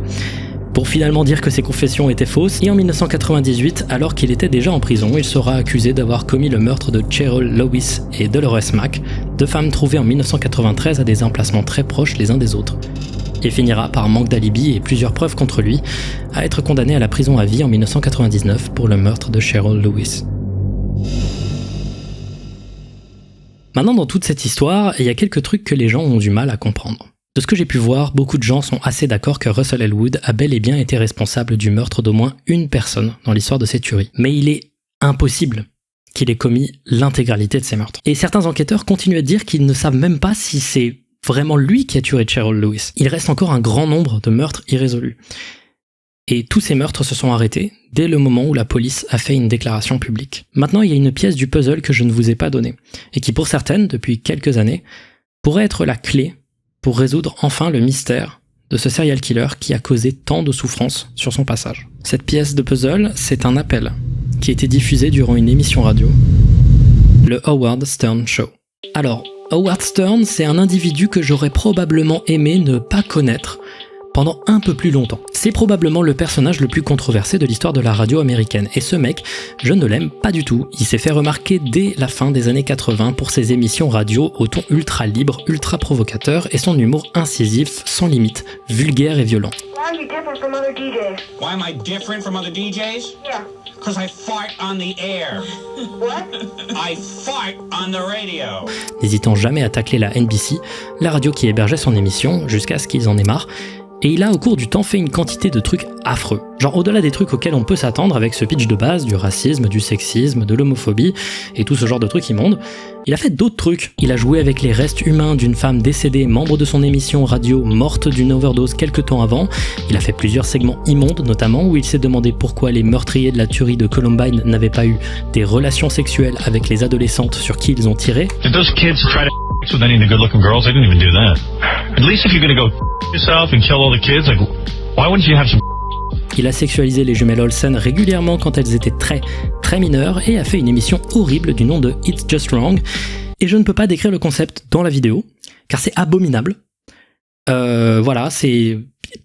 pour finalement dire que ses confessions étaient fausses. Et en 1998, alors qu'il était déjà en prison, il sera accusé d'avoir commis le meurtre de Cheryl Lewis et Dolores Mack, deux femmes trouvées en 1993 à des emplacements très proches les uns des autres. Il finira par manque d'alibi et plusieurs preuves contre lui, à être condamné à la prison à vie en 1999 pour le meurtre de Cheryl Lewis. Maintenant, dans toute cette histoire, il y a quelques trucs que les gens ont du mal à comprendre. De ce que j'ai pu voir, beaucoup de gens sont assez d'accord que Russell Elwood a bel et bien été responsable du meurtre d'au moins une personne dans l'histoire de ces tueries. Mais il est impossible qu'il ait commis l'intégralité de ces meurtres. Et certains enquêteurs continuent à dire qu'ils ne savent même pas si c'est vraiment lui qui a tué Cheryl Lewis. Il reste encore un grand nombre de meurtres irrésolus. Et tous ces meurtres se sont arrêtés dès le moment où la police a fait une déclaration publique. Maintenant, il y a une pièce du puzzle que je ne vous ai pas donnée, et qui pour certaines, depuis quelques années, pourrait être la clé pour résoudre enfin le mystère de ce serial killer qui a causé tant de souffrance sur son passage. Cette pièce de puzzle, c'est un appel qui a été diffusé durant une émission radio, le Howard Stern Show. Alors, Howard Stern, c'est un individu que j'aurais probablement aimé ne pas connaître pendant un peu plus longtemps. C'est probablement le personnage le plus controversé de l'histoire de la radio américaine. Et ce mec, je ne l'aime pas du tout. Il s'est fait remarquer dès la fin des années 80 pour ses émissions radio au ton ultra libre, ultra provocateur et son humour incisif, sans limite, vulgaire et violent. Why are you different from other DJs? Why am I different from other DJs? Yeah. Because I fart on the air. What? I fart on the radio. N'hésitant jamais à tacler la NBC, la radio qui hébergeait son émission, jusqu'à ce qu'ils en aient marre. Et il a au cours du temps fait une quantité de trucs affreux. Genre au-delà des trucs auxquels on peut s'attendre avec ce pitch de base, du racisme, du sexisme, de l'homophobie et tout ce genre de trucs immondes, il a fait d'autres trucs. Il a joué avec les restes humains d'une femme décédée, membre de son émission radio morte d'une overdose quelques temps avant. Il a fait plusieurs segments immondes, notamment où il s'est demandé pourquoi les meurtriers de la tuerie de Columbine n'avaient pas eu des relations sexuelles avec les adolescentes sur qui ils ont tiré. Did those kids try to with any of the good-looking girls? They didn't even do that. At least if you're gonna go yourself and kill all the kids, like, why wouldn't you have some? Il a sexualisé les jumelles Olsen régulièrement quand elles étaient très mineures et a fait une émission horrible du nom de It's Just Wrong. Et je ne peux pas décrire le concept dans la vidéo, car c'est abominable. Voilà, c'est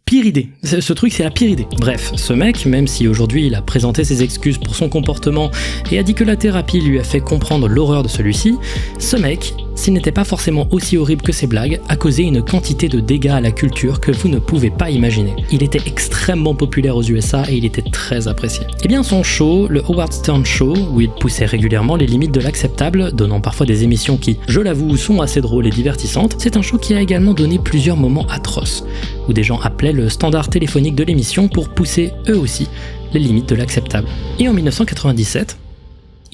pire idée. Ce truc, c'est la pire idée. Bref, ce mec, même si aujourd'hui il a présenté ses excuses pour son comportement et a dit que la thérapie lui a fait comprendre l'horreur de celui-ci, ce mec, s'il n'était pas forcément aussi horrible que ses blagues, a causé une quantité de dégâts à la culture que vous ne pouvez pas imaginer. Il était extrêmement populaire aux USA et il était très apprécié. Et bien son show, le Howard Stern Show, où il poussait régulièrement les limites de l'acceptable, donnant parfois des émissions qui, je l'avoue, sont assez drôles et divertissantes, c'est un show qui a également donné plusieurs moments atroces, où des gens appelaient le standard téléphonique de l'émission pour pousser eux aussi les limites de l'acceptable. Et en 1997,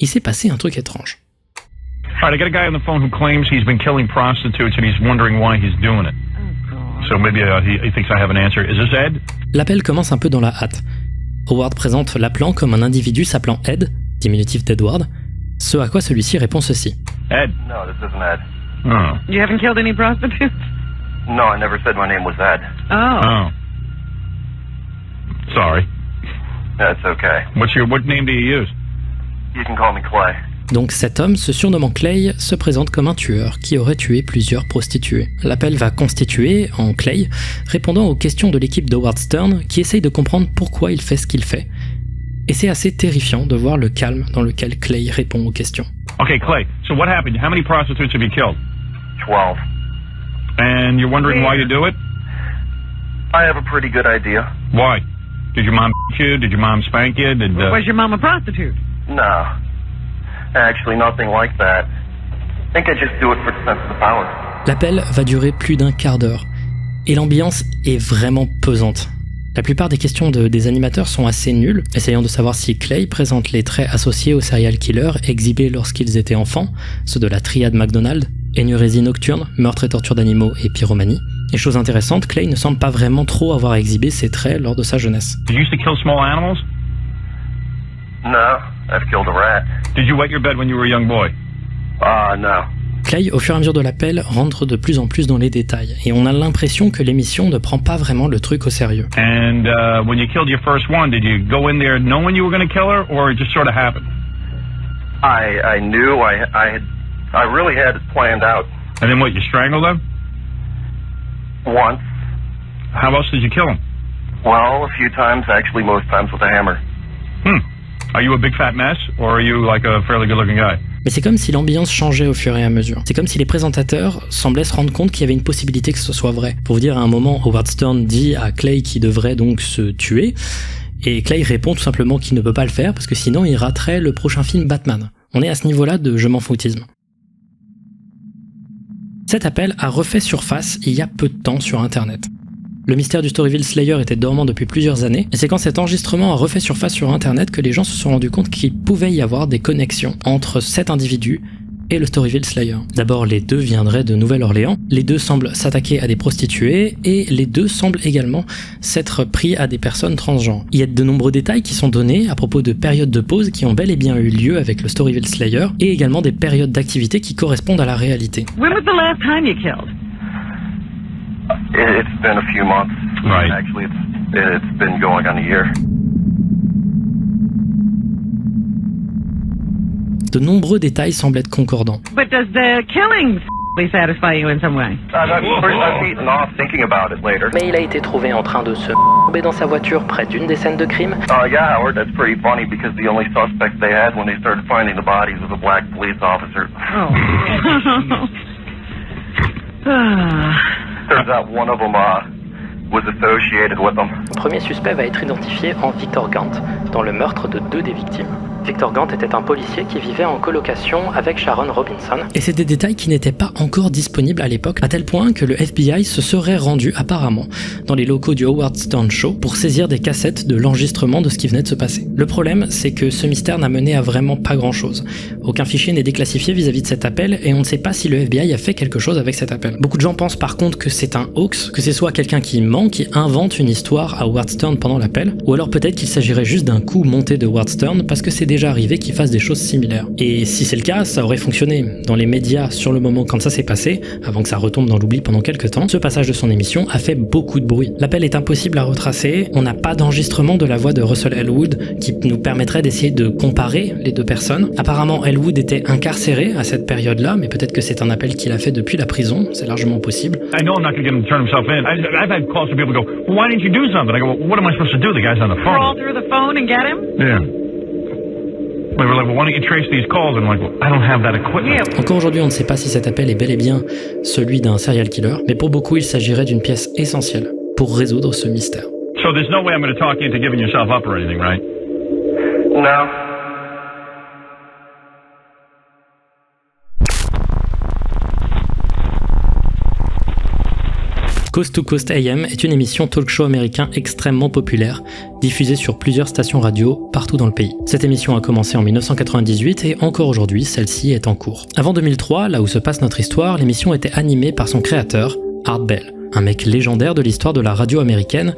il s'est passé un truc étrange. All right, I got a guy on the phone who claims he's been killing prostitutes and he's wondering why he's doing it. So maybe he thinks I have an answer. Is this Ed? L'appel commence un peu dans la hâte. Howard présente l'appelant comme un individu s'appelant Ed, diminutif d'Edward, ce à quoi celui-ci répond ceci. Ed? No, this isn't Ed. Oh. You haven't killed any prostitutes? No, I never said my name was Ed. Oh. Sorry. That's okay. What name do you use? You can call me Clay. Donc cet homme, se surnommant Clay, se présente comme un tueur qui aurait tué plusieurs prostituées. L'appel va constituer en Clay, répondant aux questions de l'équipe d'Howard Stern qui essaye de comprendre pourquoi il fait ce qu'il fait. Et c'est assez terrifiant de voir le calme dans lequel Clay répond aux questions. Okay, Clay, so what happened? How many prostitutes have you killed? 12. And you're wondering why you do it? I have a pretty good idea. Why? Did your mom you? Did your mom spank you? Was your mom a prostitute? No. Actually, nothing like that. I think I just do it for the sense of the power. L'appel va durer plus d'un quart d'heure. Et l'ambiance est vraiment pesante. La plupart des questions des animateurs sont assez nulles, essayant de savoir si Clay présente les traits associés aux serial killers exhibés lorsqu'ils étaient enfants, ceux de la triade McDonald, énurésie nocturne, meurtre et torture d'animaux et pyromanie. Et chose intéressante, Clay ne semble pas vraiment trop avoir exhibé ces traits lors de sa jeunesse. Did you used to kill small animals? No, I've killed a rat. Did you wet your bed when you were a young boy? No. Clay, au fur et à mesure de l'appel, rentre de plus en plus dans les détails, et on a l'impression que l'émission ne prend pas vraiment le truc au sérieux. And when you killed your first one, did you go in there knowing you were going to kill her, or it just sort of happened? I knew I really had it planned out. And then what, you strangled her? Once. How else did you kill him? Well, a few times, actually most times with a hammer. Are you a big fat mess, or are you like a fairly good-looking guy? Mais c'est comme si l'ambiance changeait au fur et à mesure. C'est comme si les présentateurs semblaient se rendre compte qu'il y avait une possibilité que ce soit vrai. Pour vous dire, à un moment, Howard Stern dit à Clay qu'il devrait donc se tuer, et Clay répond tout simplement qu'il ne peut pas le faire parce que sinon il raterait le prochain film Batman. On est à ce niveau-là de je m'en foutisme. Cet appel a refait surface il y a peu de temps sur internet. Le mystère du Storyville Slayer était dormant depuis plusieurs années, et c'est quand cet enregistrement a refait surface sur internet que les gens se sont rendus compte qu'il pouvait y avoir des connexions entre cet individu et le Storyville Slayer. D'abord, les deux viendraient de Nouvelle-Orléans, les deux semblent s'attaquer à des prostituées, et les deux semblent également s'être pris à des personnes transgenres. Il y a de nombreux détails qui sont donnés à propos de périodes de pause qui ont bel et bien eu lieu avec le Storyville Slayer, et également des périodes d'activité qui correspondent à la réalité. When was the last time you killed? It's been a few months. Right. Actually, it's been going on a year. De nombreux détails semblent être concordants. But does the killing satisfy you in some way? I've eaten off thinking about it later. Mais il a été trouvé en train de se dans sa voiture près d'une des scènes de crime. Yeah, Howard, that's pretty funny because the only suspect they had when they started finding the bodies was a black police officer. Turns out one of them was associated with them. Le premier suspect va être identifié en Victor Gant dans le meurtre de 2 des victimes. Victor Gant était un policier qui vivait en colocation avec Sharon Robinson. Et c'est des détails qui n'étaient pas encore disponibles à l'époque, à tel point que le FBI se serait rendu apparemment dans les locaux du Howard Stern Show pour saisir des cassettes de l'enregistrement de ce qui venait de se passer. Le problème, c'est que ce mystère n'a mené à vraiment pas grand chose. Aucun fichier n'est déclassifié vis-à-vis de cet appel et on ne sait pas si le FBI a fait quelque chose avec cet appel. Beaucoup de gens pensent par contre que c'est un hoax, que c'est soit quelqu'un qui ment, qui invente une histoire à Howard Stern pendant l'appel, ou alors peut-être qu'il s'agirait juste d'un coup monté de Howard Stern parce que c'est déjà arrivé qu'il fasse des choses similaires. Et si c'est le cas, ça aurait fonctionné. Dans les médias, sur le moment quand ça s'est passé, avant que ça retombe dans l'oubli pendant quelques temps, ce passage de son émission a fait beaucoup de bruit. L'appel est impossible à retracer, on n'a pas d'enregistrement de la voix de Russell Elwood qui nous permettrait d'essayer de comparer les deux personnes. Apparemment, Elwood était incarcéré à cette période-là, mais peut-être que c'est un appel qu'il a fait depuis la prison, c'est largement possible. I know I'm not going to get him to turn himself in. I've had calls from people who go, well, why didn't you do something? I go, well, what am I supposed to do? The guy's on the phone. Crawl through the phone and get him? Yeah. They were like, well, why don't you trace these calls? And I'm like, well, I don't have that equipment. Encore aujourd'hui, on ne sait pas si cet appel est bel et bien celui d'un serial killer, mais pour beaucoup, il s'agirait d'une pièce essentielle pour résoudre ce mystère. So there's no way I'm going to talk you into giving yourself up or anything, right? No. Coast to Coast AM est une émission talk-show américain extrêmement populaire, diffusée sur plusieurs stations radio partout dans le pays. Cette émission a commencé en 1998 et encore aujourd'hui, celle-ci est en cours. Avant 2003, là où se passe notre histoire, l'émission était animée par son créateur, Art Bell, un mec légendaire de l'histoire de la radio américaine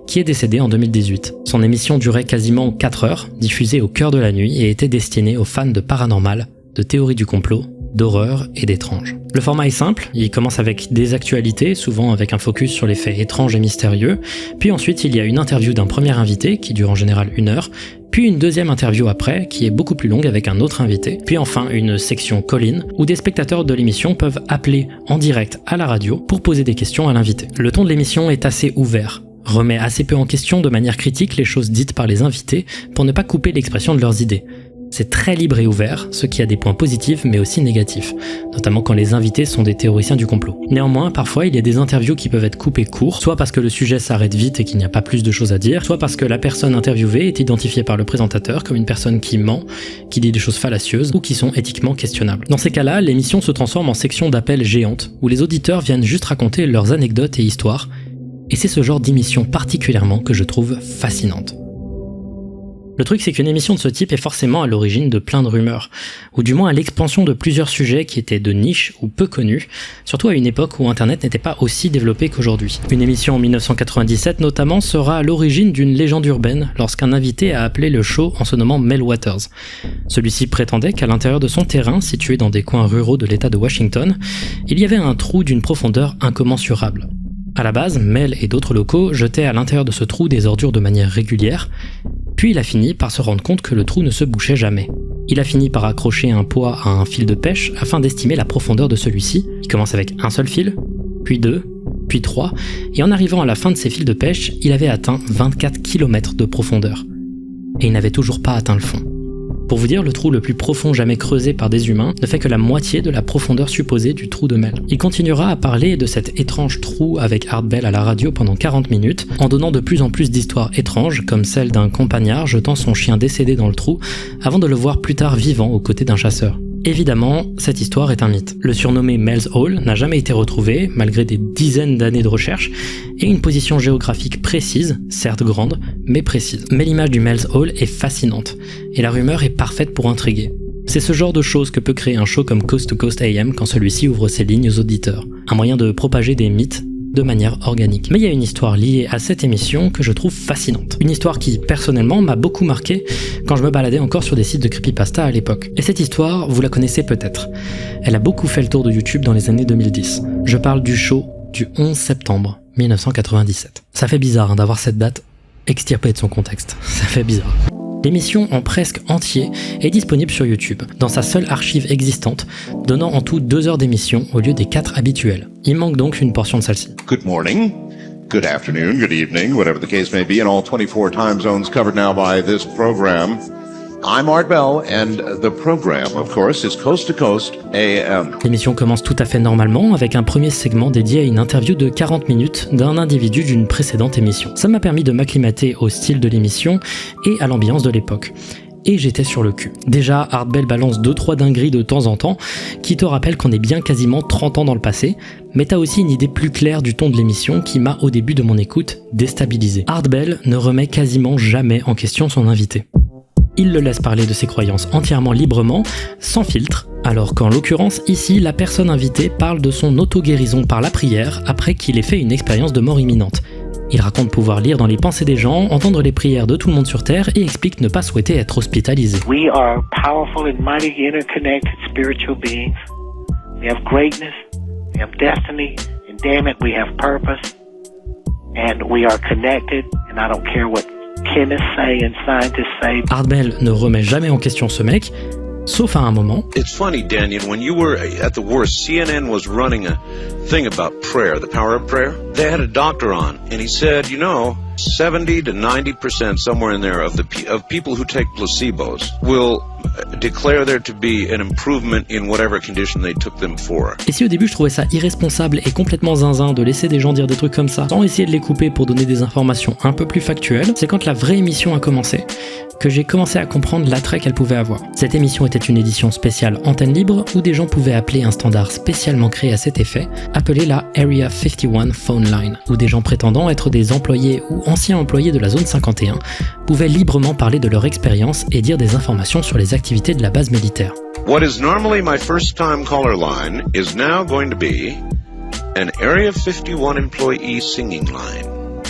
qui est décédé en 2018. Son émission durait quasiment 4 heures, diffusée au cœur de la nuit et était destinée aux fans de paranormal, de théorie du complot, d'horreur et d'étrange. Le format est simple, il commence avec des actualités, souvent avec un focus sur les faits étranges et mystérieux, puis ensuite il y a une interview d'un premier invité qui dure en général 1 heure, puis une deuxième interview après, qui est beaucoup plus longue avec un autre invité, puis enfin une section call-in, où des spectateurs de l'émission peuvent appeler en direct à la radio pour poser des questions à l'invité. Le ton de l'émission est assez ouvert, remet assez peu en question de manière critique les choses dites par les invités pour ne pas couper l'expression de leurs idées. C'est très libre et ouvert, ce qui a des points positifs mais aussi négatifs, notamment quand les invités sont des théoriciens du complot. Néanmoins, parfois il y a des interviews qui peuvent être coupées court, soit parce que le sujet s'arrête vite et qu'il n'y a pas plus de choses à dire, soit parce que la personne interviewée est identifiée par le présentateur comme une personne qui ment, qui dit des choses fallacieuses ou qui sont éthiquement questionnables. Dans ces cas-là, l'émission se transforme en section d'appel géante, où les auditeurs viennent juste raconter leurs anecdotes et histoires, et c'est ce genre d'émission particulièrement que je trouve fascinante. Le truc, c'est qu'une émission de ce type est forcément à l'origine de plein de rumeurs, ou du moins à l'expansion de plusieurs sujets qui étaient de niche ou peu connus, surtout à une époque où Internet n'était pas aussi développé qu'aujourd'hui. Une émission en 1997 notamment sera à l'origine d'une légende urbaine lorsqu'un invité a appelé le show en se nommant Mel Waters. Celui-ci prétendait qu'à l'intérieur de son terrain, situé dans des coins ruraux de l'État de Washington, il y avait un trou d'une profondeur incommensurable. À la base, Mel et d'autres locaux jetaient à l'intérieur de ce trou des ordures de manière régulière, puis il a fini par se rendre compte que le trou ne se bouchait jamais. Il a fini par accrocher un poids à un fil de pêche afin d'estimer la profondeur de celui-ci. Il commence avec un seul fil, puis 2, puis 3, et en arrivant à la fin de ses fils de pêche, il avait atteint 24 km de profondeur. Et il n'avait toujours pas atteint le fond. Pour vous dire, le trou le plus profond jamais creusé par des humains ne fait que la moitié de la profondeur supposée du trou de Mel. Il continuera à parler de cet étrange trou avec Art Bell à la radio pendant 40 minutes, en donnant de plus en plus d'histoires étranges, comme celle d'un campagnard jetant son chien décédé dans le trou, avant de le voir plus tard vivant aux côtés d'un chasseur. Évidemment, cette histoire est un mythe. Le surnommé Mel's Hole n'a jamais été retrouvé, malgré des dizaines d'années de recherche, et une position géographique précise, certes grande, mais précise. Mais l'image du Mel's Hole est fascinante, et la rumeur est parfaite pour intriguer. C'est ce genre de choses que peut créer un show comme Coast to Coast AM quand celui-ci ouvre ses lignes aux auditeurs. Un moyen de propager des mythes de manière organique. Mais il y a une histoire liée à cette émission que je trouve fascinante. Une histoire qui, personnellement, m'a beaucoup marqué quand je me baladais encore sur des sites de creepypasta à l'époque. Et cette histoire, vous la connaissez peut-être. Elle a beaucoup fait le tour de YouTube dans les années 2010. Je parle du show du 11 septembre 1997. Ça fait bizarre d'avoir cette date extirpée de son contexte. Ça fait bizarre. L'émission en presque entier est disponible sur YouTube, dans sa seule archive existante, donnant en tout 2 heures d'émission au lieu des 4 habituelles. Il manque donc une portion de celle-ci. Good morning, good afternoon, good evening, whatever the case may be, in all 24 time zones covered now by this program. I'm Art Bell, and the program, of course, is Coast to Coast AM. L'émission commence tout à fait normalement, avec un premier segment dédié à une interview de 40 minutes d'un individu d'une précédente émission. Ça m'a permis de m'acclimater au style de l'émission et à l'ambiance de l'époque. Et j'étais sur le cul. Déjà, Art Bell balance 2-3 dingueries de temps en temps, qui te rappellent qu'on est bien quasiment 30 ans dans le passé, mais t'as aussi une idée plus claire du ton de l'émission qui m'a, au début de mon écoute, déstabilisé. Art Bell ne remet quasiment jamais en question son invité. Il le laisse parler de ses croyances entièrement librement, sans filtre, alors qu'en l'occurrence, ici, la personne invitée parle de son auto-guérison par la prière après qu'il ait fait une expérience de mort imminente. Il raconte pouvoir lire dans les pensées des gens, entendre les prières de tout le monde sur Terre et explique ne pas souhaiter être hospitalisé. We are powerful and mighty interconnected spiritual beings. We have greatness, we have destiny, and damn it, we have purpose. And we are connected, and I don't care what chemists say and scientists say. Art Bell ne remet jamais en question ce mec, sauf à un moment. It's funny, Daniel, when you were at the worst, CNN was running a thing about prayer, the power of prayer. They had a doctor on, and he said, you know, 70 to 90% somewhere in there of people who take placebos will declare there to be an improvement in whatever condition they took them for. Et si au début je trouvais ça irresponsable et complètement zinzin de laisser des gens dire des trucs comme ça sans essayer de les couper pour donner des informations un peu plus factuelles, c'est quand la vraie émission a commencé que j'ai commencé à comprendre l'attrait qu'elle pouvait avoir. Cette émission était une édition spéciale antenne libre où des gens pouvaient appeler un standard spécialement créé à cet effet, appelé la Area 51 Phone Line, où des gens prétendant être des employés ou anciens employés de la zone 51 pouvaient librement parler de leur expérience et dire des informations sur les activités de la base militaire. What is normally my first time caller line is now going to be an Area 51 employee singing line.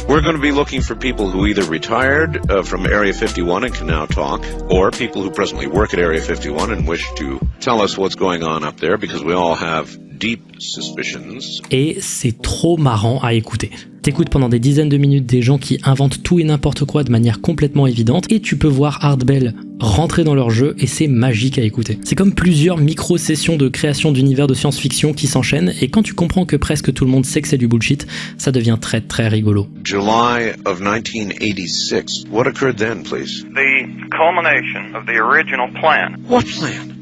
We're going to be looking for people who either retired from Area 51 and can now talk, or people who presently work at Area 51 and wish to tell us what's going on up there, because we all have deep suspicions. Et c'est trop marrant à écouter. T'écoutes pendant des dizaines de minutes des gens qui inventent tout et n'importe quoi de manière complètement évidente, et tu peux voir Art Bell rentrer dans leur jeu, et c'est magique à écouter. C'est comme plusieurs micro-sessions de création d'univers de science-fiction qui s'enchaînent, et quand tu comprends que presque tout le monde sait que c'est du bullshit, ça devient très très rigolo. July of 1986. What occurred then, please? The culmination of the original plan. What plan?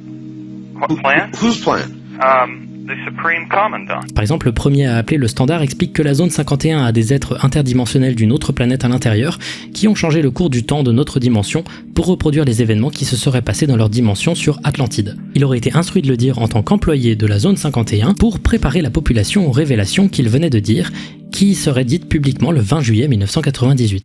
What plan? Whose plan? The Supreme Commandant. Par exemple, le premier à appeler le standard explique que la zone 51 a des êtres interdimensionnels d'une autre planète à l'intérieur qui ont changé le cours du temps de notre dimension pour reproduire les événements qui se seraient passés dans leur dimension sur Atlantide. Il aurait été instruit de le dire en tant qu'employé de la zone 51 pour préparer la population aux révélations qu'il venait de dire, qui seraient dites publiquement le 20 juillet 1998.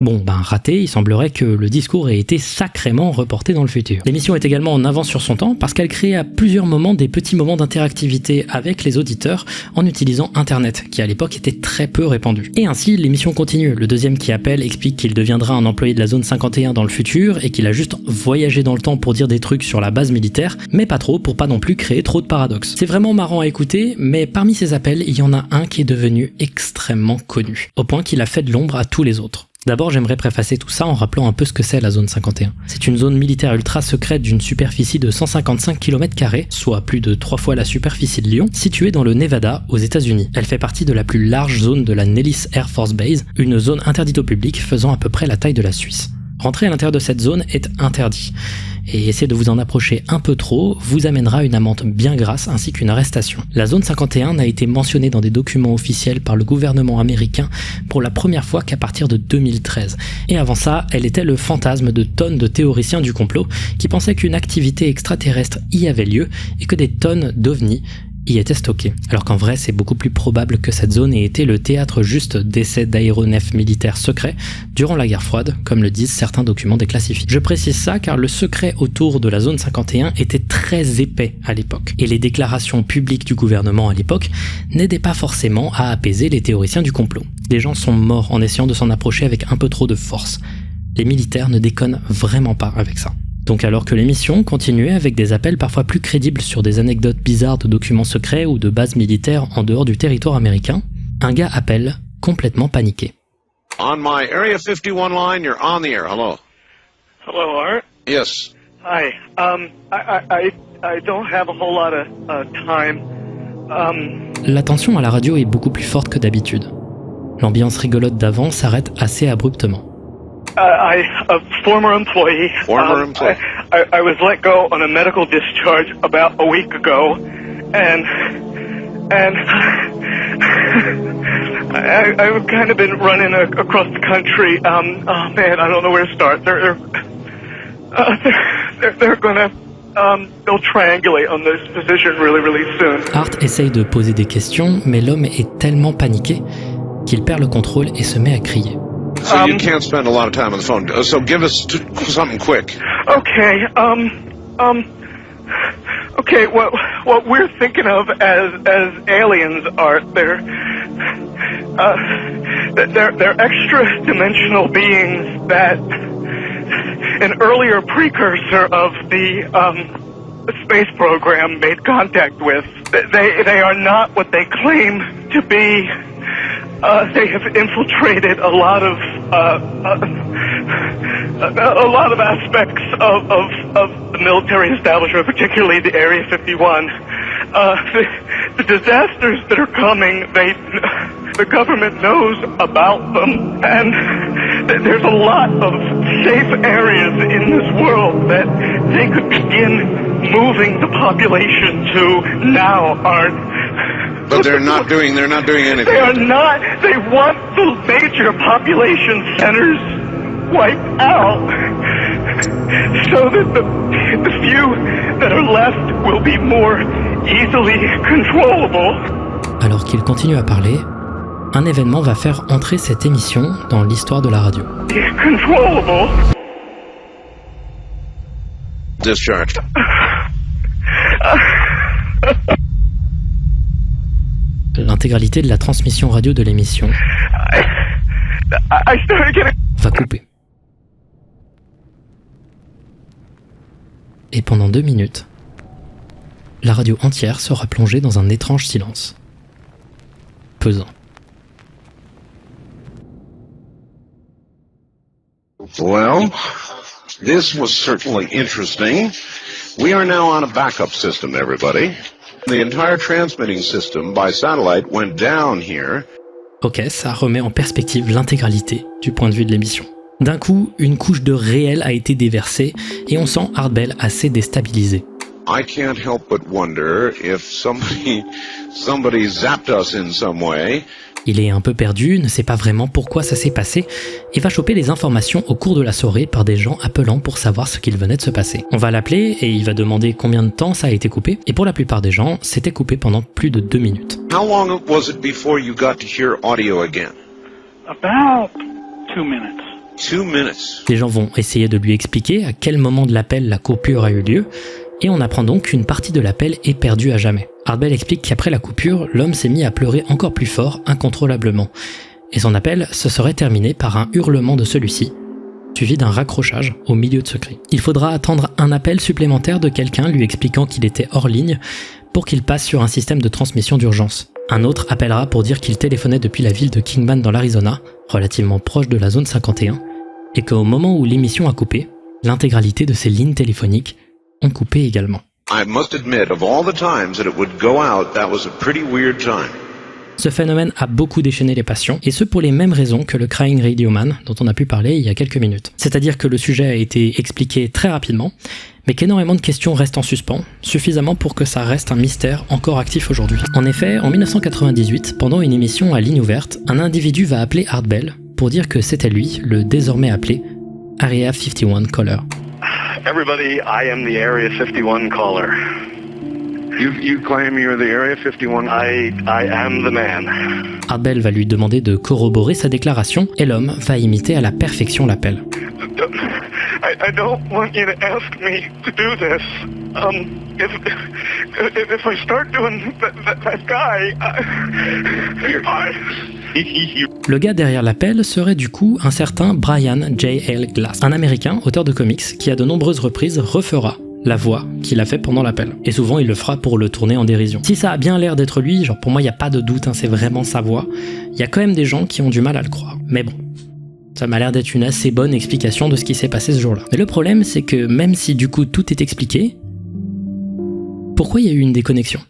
Bon, raté, il semblerait que le discours ait été sacrément reporté dans le futur. L'émission est également en avance sur son temps parce qu'elle crée à plusieurs moments des petits moments d'interactivité avec les auditeurs en utilisant Internet, qui à l'époque était très peu répandu. Et ainsi, l'émission continue. Le deuxième qui appelle explique qu'il deviendra un employé de la zone 51 dans le futur et qu'il a juste voyagé dans le temps pour dire des trucs sur la base militaire, mais pas trop pour pas non plus créer trop de paradoxes. C'est vraiment marrant à écouter, mais parmi ces appels, il y en a un qui est devenu extrêmement connu, au point qu'il a fait de l'ombre à tous les autres. D'abord, j'aimerais préfacer tout ça en rappelant un peu ce que c'est la zone 51. C'est une zone militaire ultra secrète d'une superficie de 155 km², soit plus de 3 fois la superficie de Lyon, située dans le Nevada, aux États-Unis. Elle fait partie de la plus large zone de la Nellis Air Force Base, une zone interdite au public faisant à peu près la taille de la Suisse. Rentrer à l'intérieur de cette zone est interdit. Et essayer de vous en approcher un peu trop vous amènera une amende bien grasse ainsi qu'une arrestation. La zone 51 n'a été mentionnée dans des documents officiels par le gouvernement américain pour la première fois qu'à partir de 2013. Et avant ça, elle était le fantasme de tonnes de théoriciens du complot qui pensaient qu'une activité extraterrestre y avait lieu et que des tonnes d'ovnis y étaient stockés. Alors qu'en vrai, c'est beaucoup plus probable que cette zone ait été le théâtre juste d'essais d'aéronefs militaires secrets durant la guerre froide, comme le disent certains documents déclassifiés. Je précise ça car le secret autour de la zone 51 était très épais à l'époque, et les déclarations publiques du gouvernement à l'époque n'aidaient pas forcément à apaiser les théoriciens du complot. Des gens sont morts en essayant de s'en approcher avec un peu trop de force. Les militaires ne déconnent vraiment pas avec ça. Donc alors que l'émission continuait avec des appels parfois plus crédibles sur des anecdotes bizarres de documents secrets ou de bases militaires en dehors du territoire américain, un gars appelle complètement paniqué. On my Area 51 line, you're on the air. Hello. Hello, Art. Yes. Hi. I don't have a whole lot of time. La tension à la radio est beaucoup plus forte que d'habitude. L'ambiance rigolote d'avant s'arrête assez abruptement. A former employee. Former employee. I was let go on a medical discharge about a week ago, and I've kind of been running across the country. Oh man, I don't know where to start. They're gonna they'll triangulate on this position really soon. Art essaye de poser des questions, mais l'homme est tellement paniqué qu'il perd le contrôle et se met à crier. So you can't spend a lot of time on the phone. So give us something quick. Okay. Okay. What we're thinking of as aliens are they're extra dimensional beings that an earlier precursor of the space program made contact with. They are not what they claim to be. They have infiltrated a lot of aspects of the military establishment, particularly the Area 51. The disasters that are coming, the government knows about them, and there's a lot of safe areas in this world that they could begin moving the population to now, Aren't. But they're not doing anything. They are not. They want the major population centers wiped out so that the few that are left will be more easily controllable. Alors qu'il continue à parler, un événement va faire entrer cette émission dans l'histoire de la radio. Controllable. Discharged. L'intégralité de la transmission radio de l'émission va couper. Et pendant 2 minutes, la radio entière sera plongée dans un étrange silence. Pesant. Well, this was certainly interesting. We are now on a backup system, everybody. The entire transmitting system by satellite went down here. Ok, ça remet en perspective l'intégralité du point de vue de l'émission. D'un coup, une couche de réel a été déversée et on sent Art Bell assez déstabilisé. I can't help but wonder if somebody zapped us in some way. Il est un peu perdu, ne sait pas vraiment pourquoi ça s'est passé et va choper les informations au cours de la soirée par des gens appelant pour savoir ce qu'il venait de se passer. On va l'appeler et il va demander combien de temps ça a été coupé et pour la plupart des gens, c'était coupé pendant plus de 2 minutes. How long was it before you got to hear audio again? About 2 minutes. 2 minutes. Les gens vont essayer de lui expliquer à quel moment de l'appel la coupure a eu lieu et on apprend donc qu'une partie de l'appel est perdue à jamais. Art Bell explique qu'après la coupure, l'homme s'est mis à pleurer encore plus fort, incontrôlablement. Et son appel se serait terminé par un hurlement de celui-ci, suivi d'un raccrochage au milieu de ce cri. Il faudra attendre un appel supplémentaire de quelqu'un lui expliquant qu'il était hors ligne pour qu'il passe sur un système de transmission d'urgence. Un autre appellera pour dire qu'il téléphonait depuis la ville de Kingman dans l'Arizona, relativement proche de la zone 51, et qu'au moment où l'émission a coupé, l'intégralité de ses lignes téléphoniques ont coupé également. I must admit, of all the times that it would go out, that was a pretty weird time. Ce phénomène a beaucoup déchaîné les passions, et ce pour les mêmes raisons que le Crying Radio Man, dont on a pu parler il y a quelques minutes. C'est-à-dire que le sujet a été expliqué très rapidement, mais qu'énormément de questions restent en suspens, suffisamment pour que ça reste un mystère encore actif aujourd'hui. En effet, en 1998, pendant une émission à ligne ouverte, un individu va appeler Art Bell pour dire que c'était lui, le désormais appelé Area 51 Caller. Everybody, I am the Area 51 caller. You claim you're the Area 51? I am the man. Art Bell va lui demander de corroborer sa déclaration et l'homme va imiter à la perfection l'appel. I don't want you to ask me to do this. If I start doing that guy, Le gars derrière l'appel serait du coup un certain Brian J.L. Glass, un Américain, auteur de comics, qui à de nombreuses reprises refera la voix qu'il a fait pendant l'appel. Et souvent il le fera pour le tourner en dérision. Si ça a bien l'air d'être lui, genre pour moi il n'y a pas de doute, c'est vraiment sa voix, il y a quand même des gens qui ont du mal à le croire. Mais bon, ça m'a l'air d'être une assez bonne explication de ce qui s'est passé ce jour-là. Mais le problème c'est que même si du coup tout est expliqué, pourquoi il y a eu une déconnexion ?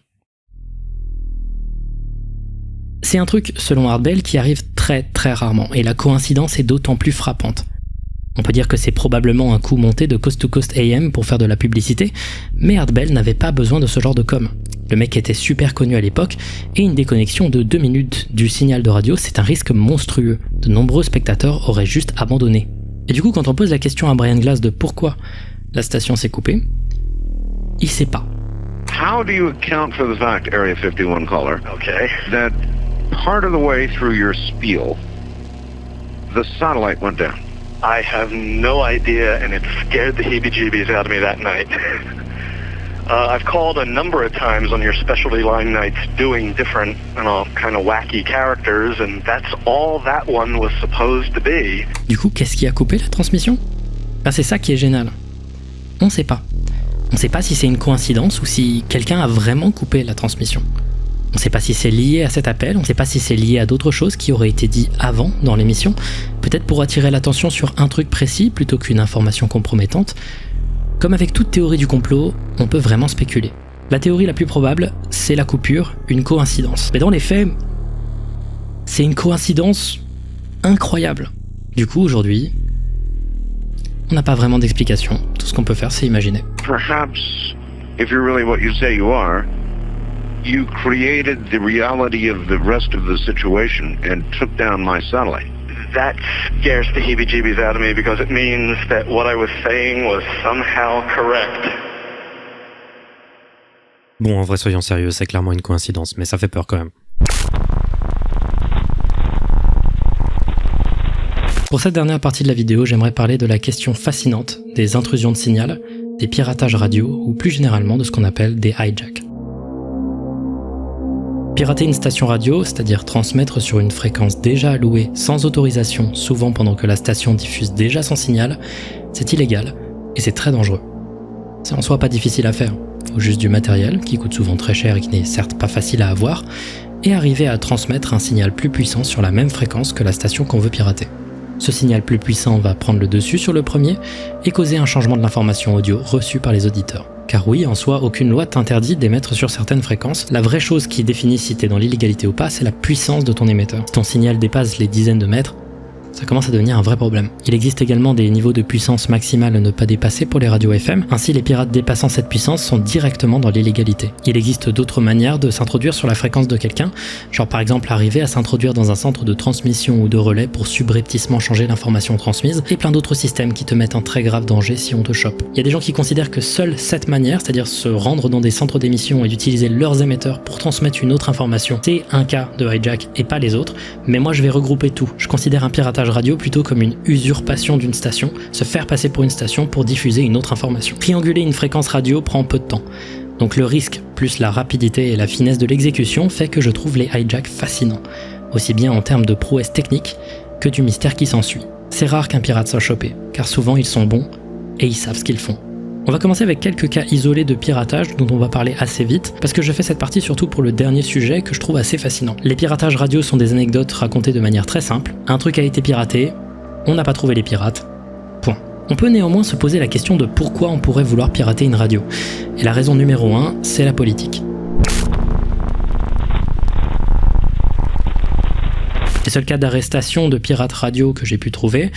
C'est un truc, selon Art Bell, qui arrive très très rarement, et la coïncidence est d'autant plus frappante. On peut dire que c'est probablement un coup monté de Coast to Coast AM pour faire de la publicité, mais Art Bell n'avait pas besoin de ce genre de com. Le mec était super connu à l'époque, et une déconnexion de 2 minutes du signal de radio, c'est un risque monstrueux. De nombreux spectateurs auraient juste abandonné. Et du coup, quand on pose la question à Brian Glass de pourquoi la station s'est coupée, il sait pas. How do you account for the fact, Area 51 caller, that part of the way through your spiel, the satellite went down? I have no idea, and it scared the heebie-jeebies out of me that night. I've called a number of times on your specialty line nights doing different, kind of wacky characters, and that's all that one was supposed to be. Du coup, qu'est-ce qui a coupé la transmission ? Ben, c'est ça qui est génial. On sait pas. On sait pas si c'est une coïncidence ou si quelqu'un a vraiment coupé la transmission. On ne sait pas si c'est lié à cet appel, on ne sait pas si c'est lié à d'autres choses qui auraient été dites avant dans l'émission, peut-être pour attirer l'attention sur un truc précis plutôt qu'une information compromettante. Comme avec toute théorie du complot, on peut vraiment spéculer. La théorie la plus probable, c'est la coupure, une coïncidence. Mais dans les faits, c'est une coïncidence incroyable. Du coup, aujourd'hui, on n'a pas vraiment d'explication. Tout ce qu'on peut faire, c'est imaginer. Perhaps, if you're really what you say you are, you created the reality of the rest of the situation and took down my satellite. That scares the heebie-jeebies out of me because it means that what I was saying was somehow correct. Bon, en vrai, soyons sérieux, c'est clairement une coïncidence, mais ça fait peur quand même. Pour cette dernière partie de la vidéo, j'aimerais parler de la question fascinante des intrusions de signal, des piratages radio ou plus généralement de ce qu'on appelle des hijacks. Pirater une station radio, c'est-à-dire transmettre sur une fréquence déjà allouée sans autorisation, souvent pendant que la station diffuse déjà son signal, c'est illégal et c'est très dangereux. C'est en soi pas difficile à faire. au juste du matériel, qui coûte souvent très cher et qui n'est certes pas facile à avoir, et arriver à transmettre un signal plus puissant sur la même fréquence que la station qu'on veut pirater. Ce signal plus puissant va prendre le dessus sur le premier et causer un changement de l'information audio reçue par les auditeurs. Car oui, en soi, aucune loi t'interdit d'émettre sur certaines fréquences. La vraie chose qui définit si t'es dans l'illégalité ou pas, c'est la puissance de ton émetteur. Si ton signal dépasse les dizaines de mètres, ça commence à devenir un vrai problème. Il existe également des niveaux de puissance maximale à ne pas dépasser pour les radios FM, ainsi les pirates dépassant cette puissance sont directement dans l'illégalité. Il existe d'autres manières de s'introduire sur la fréquence de quelqu'un, genre par exemple arriver à s'introduire dans un centre de transmission ou de relais pour subrepticement changer l'information transmise, et plein d'autres systèmes qui te mettent en très grave danger si on te chope. Il y a des gens qui considèrent que seule cette manière, c'est-à-dire se rendre dans des centres d'émission et d'utiliser leurs émetteurs pour transmettre une autre information, c'est un cas de hijack et pas les autres, mais moi je vais regrouper tout. Je considère un piratage radio plutôt comme une usurpation d'une station, se faire passer pour une station pour diffuser une autre information. Trianguler une fréquence radio prend peu de temps. Donc le risque, plus la rapidité et la finesse de l'exécution, fait que je trouve les hijacks fascinants, aussi bien en termes de prouesse technique que du mystère qui s'ensuit. C'est rare qu'un pirate soit chopé, car souvent ils sont bons et ils savent ce qu'ils font. On va commencer avec quelques cas isolés de piratage dont on va parler assez vite, parce que je fais cette partie surtout pour le dernier sujet que je trouve assez fascinant. Les piratages radio sont des anecdotes racontées de manière très simple. Un truc a été piraté, on n'a pas trouvé les pirates. Point. On peut néanmoins se poser la question de pourquoi on pourrait vouloir pirater une radio. Et la raison numéro 1, c'est la politique. Les seuls cas d'arrestation de pirates radio que j'ai pu trouver,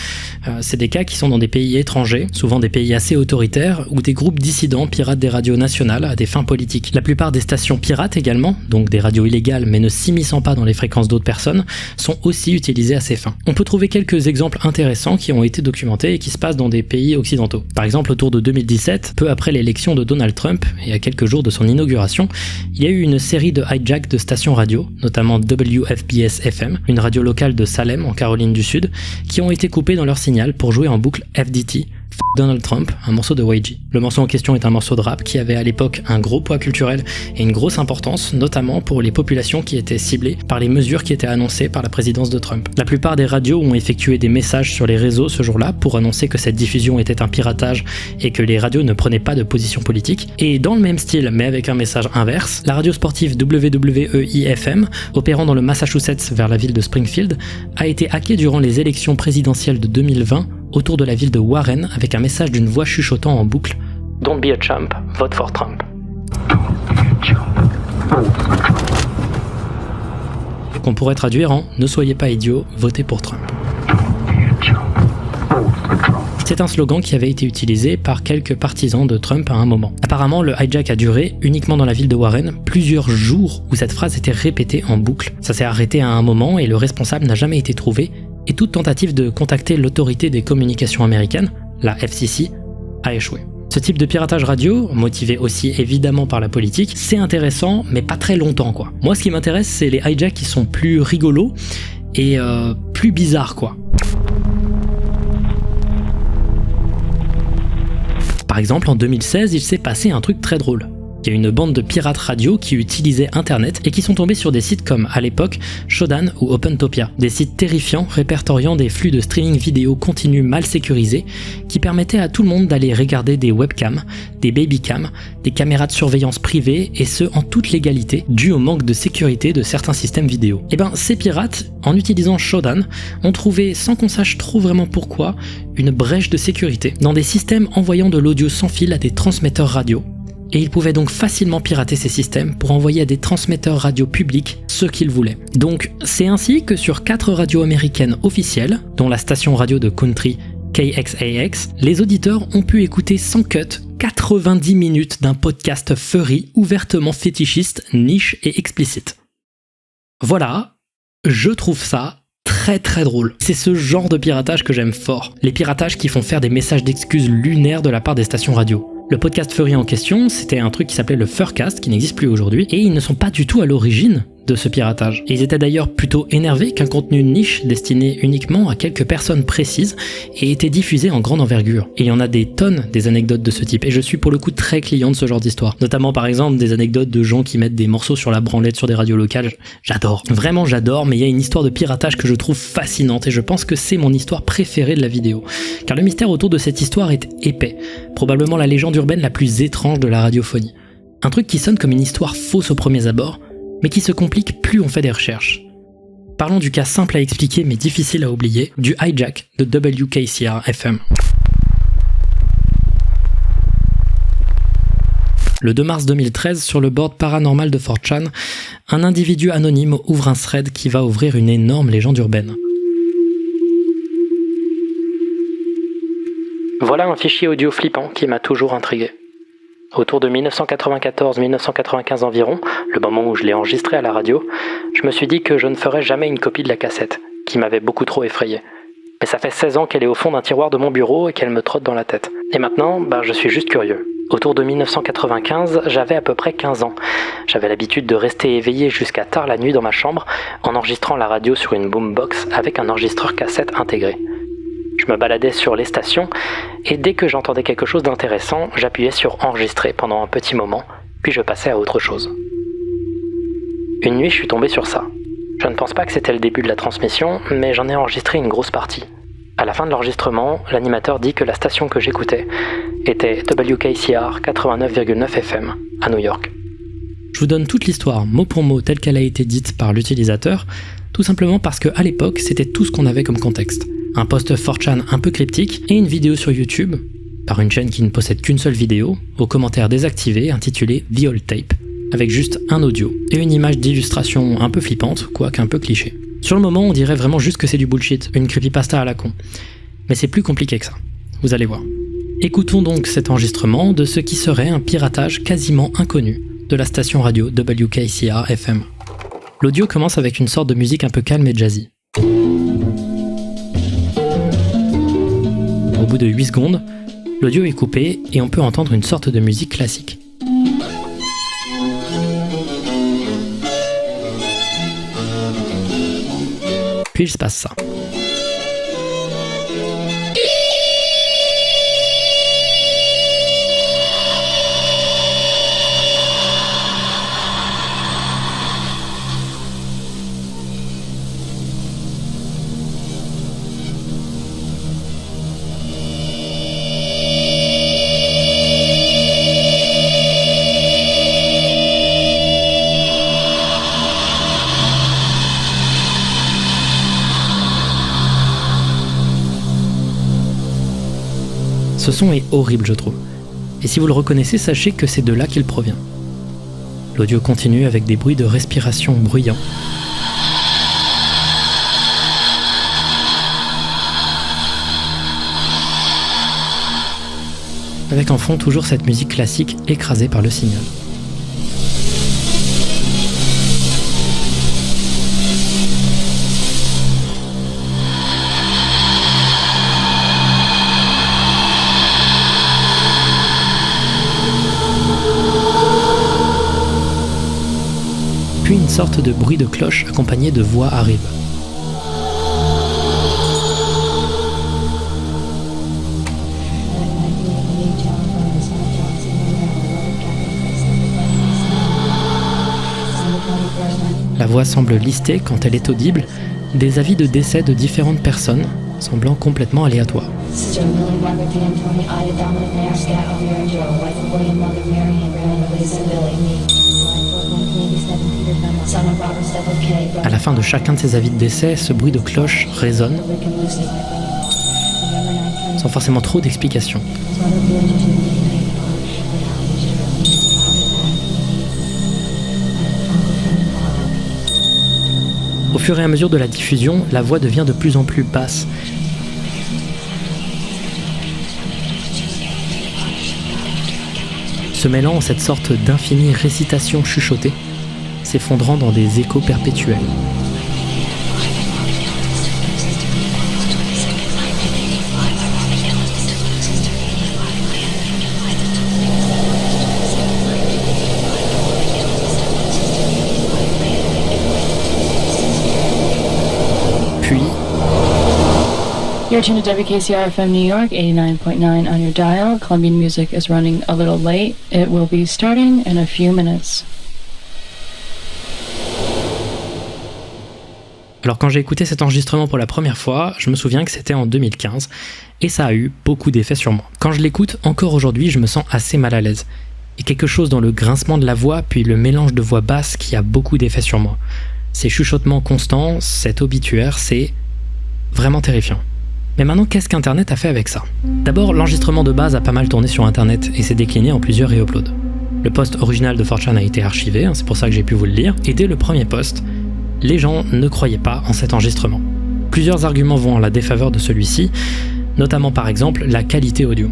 c'est des cas qui sont dans des pays étrangers, souvent des pays assez autoritaires, où des groupes dissidents piratent des radios nationales à des fins politiques. La plupart des stations pirates également, donc des radios illégales mais ne s'immisçant pas dans les fréquences d'autres personnes, sont aussi utilisées à ces fins. On peut trouver quelques exemples intéressants qui ont été documentés et qui se passent dans des pays occidentaux. Par exemple, autour de 2017, peu après l'élection de Donald Trump et à quelques jours de son inauguration, il y a eu une série de hijacks de stations radio, notamment WFBS FM, une radio locale de Salem en Caroline du Sud, qui ont été coupés dans leur signal pour jouer en boucle FDT, F Donald Trump, un morceau de YG. Le morceau en question est un morceau de rap qui avait à l'époque un gros poids culturel et une grosse importance, notamment pour les populations qui étaient ciblées par les mesures qui étaient annoncées par la présidence de Trump. La plupart des radios ont effectué des messages sur les réseaux ce jour-là pour annoncer que cette diffusion était un piratage et que les radios ne prenaient pas de position politique. Et dans le même style, mais avec un message inverse, la radio sportive WWEI-FM, opérant dans le Massachusetts vers la ville de Springfield, a été hackée durant les élections présidentielles de 2020 autour de la ville de Warren avec un message d'une voix chuchotant en boucle « Don't be a chump, vote for Trump ». Qu'on pourrait traduire en « Ne soyez pas idiots, votez pour Trump ». C'est un slogan qui avait été utilisé par quelques partisans de Trump à un moment. Apparemment, le hijack a duré, uniquement dans la ville de Warren, plusieurs jours où cette phrase était répétée en boucle. Ça s'est arrêté à un moment et le responsable n'a jamais été trouvé, et toute tentative de contacter l'autorité des communications américaines, la FCC, a échoué. Ce type de piratage radio, motivé aussi évidemment par la politique, c'est intéressant, mais pas très longtemps quoi. Moi ce qui m'intéresse, c'est les hijacks qui sont plus rigolos et plus bizarres quoi. Par exemple, en 2016, il s'est passé un truc très drôle. Il y a une bande de pirates radio qui utilisaient Internet et qui sont tombés sur des sites comme, à l'époque, Shodan ou Opentopia. Des sites terrifiants répertoriant des flux de streaming vidéo continus mal sécurisés qui permettaient à tout le monde d'aller regarder des webcams, des babycams, des caméras de surveillance privées et ce en toute légalité, dû au manque de sécurité de certains systèmes vidéo. Et ben, ces pirates, en utilisant Shodan, ont trouvé, sans qu'on sache trop vraiment pourquoi, une brèche de sécurité dans des systèmes envoyant de l'audio sans fil à des transmetteurs radio. Et ils pouvaient donc facilement pirater ces systèmes pour envoyer à des transmetteurs radio publics ce qu'ils voulaient. Donc c'est ainsi que sur 4 radios américaines officielles, dont la station radio de country KXAX, les auditeurs ont pu écouter sans cut 90 minutes d'un podcast furry ouvertement fétichiste, niche et explicite. Voilà, je trouve ça très très drôle. C'est ce genre de piratage que j'aime fort. Les piratages qui font faire des messages d'excuses lunaires de la part des stations radio. Le podcast furry en question, c'était un truc qui s'appelait le Furcast, qui n'existe plus aujourd'hui, et ils ne sont pas du tout à l'origine de ce piratage. Et ils étaient d'ailleurs plutôt énervés qu'un contenu niche destiné uniquement à quelques personnes précises ait été diffusé en grande envergure. Et il y en a des tonnes des anecdotes de ce type, et je suis pour le coup très client de ce genre d'histoire. Notamment par exemple des anecdotes de gens qui mettent des morceaux sur la branlette sur des radios locales. J'adore. Vraiment j'adore, mais il y a une histoire de piratage que je trouve fascinante, et je pense que c'est mon histoire préférée de la vidéo. Car le mystère autour de cette histoire est épais. Probablement la légende urbaine la plus étrange de la radiophonie. Un truc qui sonne comme une histoire fausse aux premiers abords, mais qui se complique plus on fait des recherches. Parlons du cas simple à expliquer mais difficile à oublier, du hijack de WKCR-FM. Le 2 mars 2013, sur le board paranormal de 4chan, un individu anonyme ouvre un thread qui va ouvrir une énorme légende urbaine. Voilà un fichier audio flippant qui m'a toujours intrigué. Autour de 1994-1995 environ, le moment où je l'ai enregistré à la radio, je me suis dit que je ne ferais jamais une copie de la cassette, qui m'avait beaucoup trop effrayé. Mais ça fait 16 ans qu'elle est au fond d'un tiroir de mon bureau et qu'elle me trotte dans la tête. Et maintenant, je suis juste curieux. Autour de 1995, j'avais à peu près 15 ans. J'avais l'habitude de rester éveillé jusqu'à tard la nuit dans ma chambre, en enregistrant la radio sur une boombox avec un enregistreur cassette intégré. Je me baladais sur les stations, et dès que j'entendais quelque chose d'intéressant, j'appuyais sur « Enregistrer » pendant un petit moment, puis je passais à autre chose. Une nuit, je suis tombé sur ça. Je ne pense pas que c'était le début de la transmission, mais j'en ai enregistré une grosse partie. À la fin de l'enregistrement, l'animateur dit que la station que j'écoutais était WKCR 89,9 FM à New York. Je vous donne toute l'histoire mot pour mot telle qu'elle a été dite par l'utilisateur, tout simplement parce qu'à l'époque, c'était tout ce qu'on avait comme contexte. Un post 4chan un peu cryptique et une vidéo sur YouTube, par une chaîne qui ne possède qu'une seule vidéo, aux commentaires désactivés intitulée The Old Tape, avec juste un audio et une image d'illustration un peu flippante, quoique un peu cliché. Sur le moment, on dirait vraiment juste que c'est du bullshit, une creepypasta à la con. Mais c'est plus compliqué que ça, vous allez voir. Écoutons donc cet enregistrement de ce qui serait un piratage quasiment inconnu de la station radio WKCR-FM. L'audio commence avec une sorte de musique un peu calme et jazzy. Au bout de 8 secondes, l'audio est coupé et on peut entendre une sorte de musique classique. Puis il se passe ça. Ce son est horrible, je trouve. Et si vous le reconnaissez, sachez que c'est de là qu'il provient. L'audio continue avec des bruits de respiration bruyants. Avec en fond toujours cette musique classique écrasée par le signal. Puis une sorte de bruit de cloche accompagné de voix arrive. La voix semble lister, quand elle est audible, des avis de décès de différentes personnes, semblant complètement aléatoires. À la fin de chacun de ces avis de décès, ce bruit de cloche résonne, sans forcément trop d'explications. Au fur et à mesure de la diffusion, la voix devient de plus en plus basse. Se mêlant en cette sorte d'infinie récitation chuchotée, s'effondrant dans des échos perpétuels. Puis... You're tuned to WKCR-FM New York, 89.9 on your dial. Colombian music is running a little late. It will be starting in a few minutes. Alors quand j'ai écouté cet enregistrement pour la première fois, je me souviens que c'était en 2015, et ça a eu beaucoup d'effets sur moi. Quand je l'écoute, encore aujourd'hui, je me sens assez mal à l'aise. y a quelque chose dans le grincement de la voix puis le mélange de voix basse qui a beaucoup d'effet sur moi. Ces chuchotements constants, cet obituaire, c'est vraiment terrifiant. Mais maintenant, qu'est-ce qu'Internet a fait avec ça ? D'abord, l'enregistrement de base a pas mal tourné sur Internet et s'est décliné en plusieurs re-uploads. Le post original de 4chan a été archivé, c'est pour ça que j'ai pu vous le lire, et dès le premier post, les gens ne croyaient pas en cet enregistrement. Plusieurs arguments vont en la défaveur de celui-ci, notamment par exemple la qualité audio.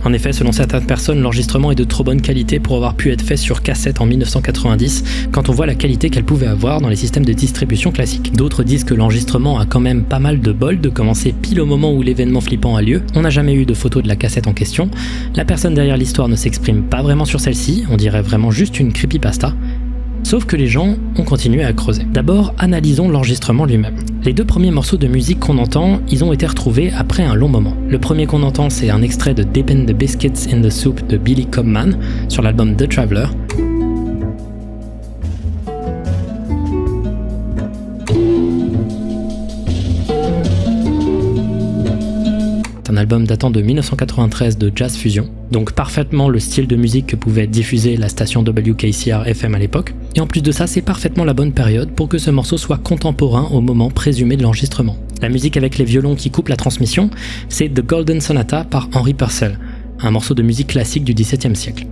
En effet, selon certaines personnes, l'enregistrement est de trop bonne qualité pour avoir pu être fait sur cassette en 1990, quand on voit la qualité qu'elle pouvait avoir dans les systèmes de distribution classiques. D'autres disent que l'enregistrement a quand même pas mal de bol de commencer pile au moment où l'événement flippant a lieu. On n'a jamais eu de photo de la cassette en question, la personne derrière l'histoire ne s'exprime pas vraiment sur celle-ci, on dirait vraiment juste une creepypasta. Sauf que les gens ont continué à creuser. D'abord, analysons l'enregistrement lui-même. Les 2 premiers morceaux de musique qu'on entend, ils ont été retrouvés après un long moment. Le premier qu'on entend, c'est un extrait de Dippin' the Biscuits in the Soup de Billy Cobham sur l'album The Traveler. Un album datant de 1993 de jazz fusion, donc parfaitement le style de musique que pouvait diffuser la station WKCR FM à l'époque, et en plus de ça c'est parfaitement la bonne période pour que ce morceau soit contemporain au moment présumé de l'enregistrement. La musique avec les violons qui coupent la transmission, c'est The Golden Sonata par Henry Purcell, un morceau de musique classique du XVIIe siècle.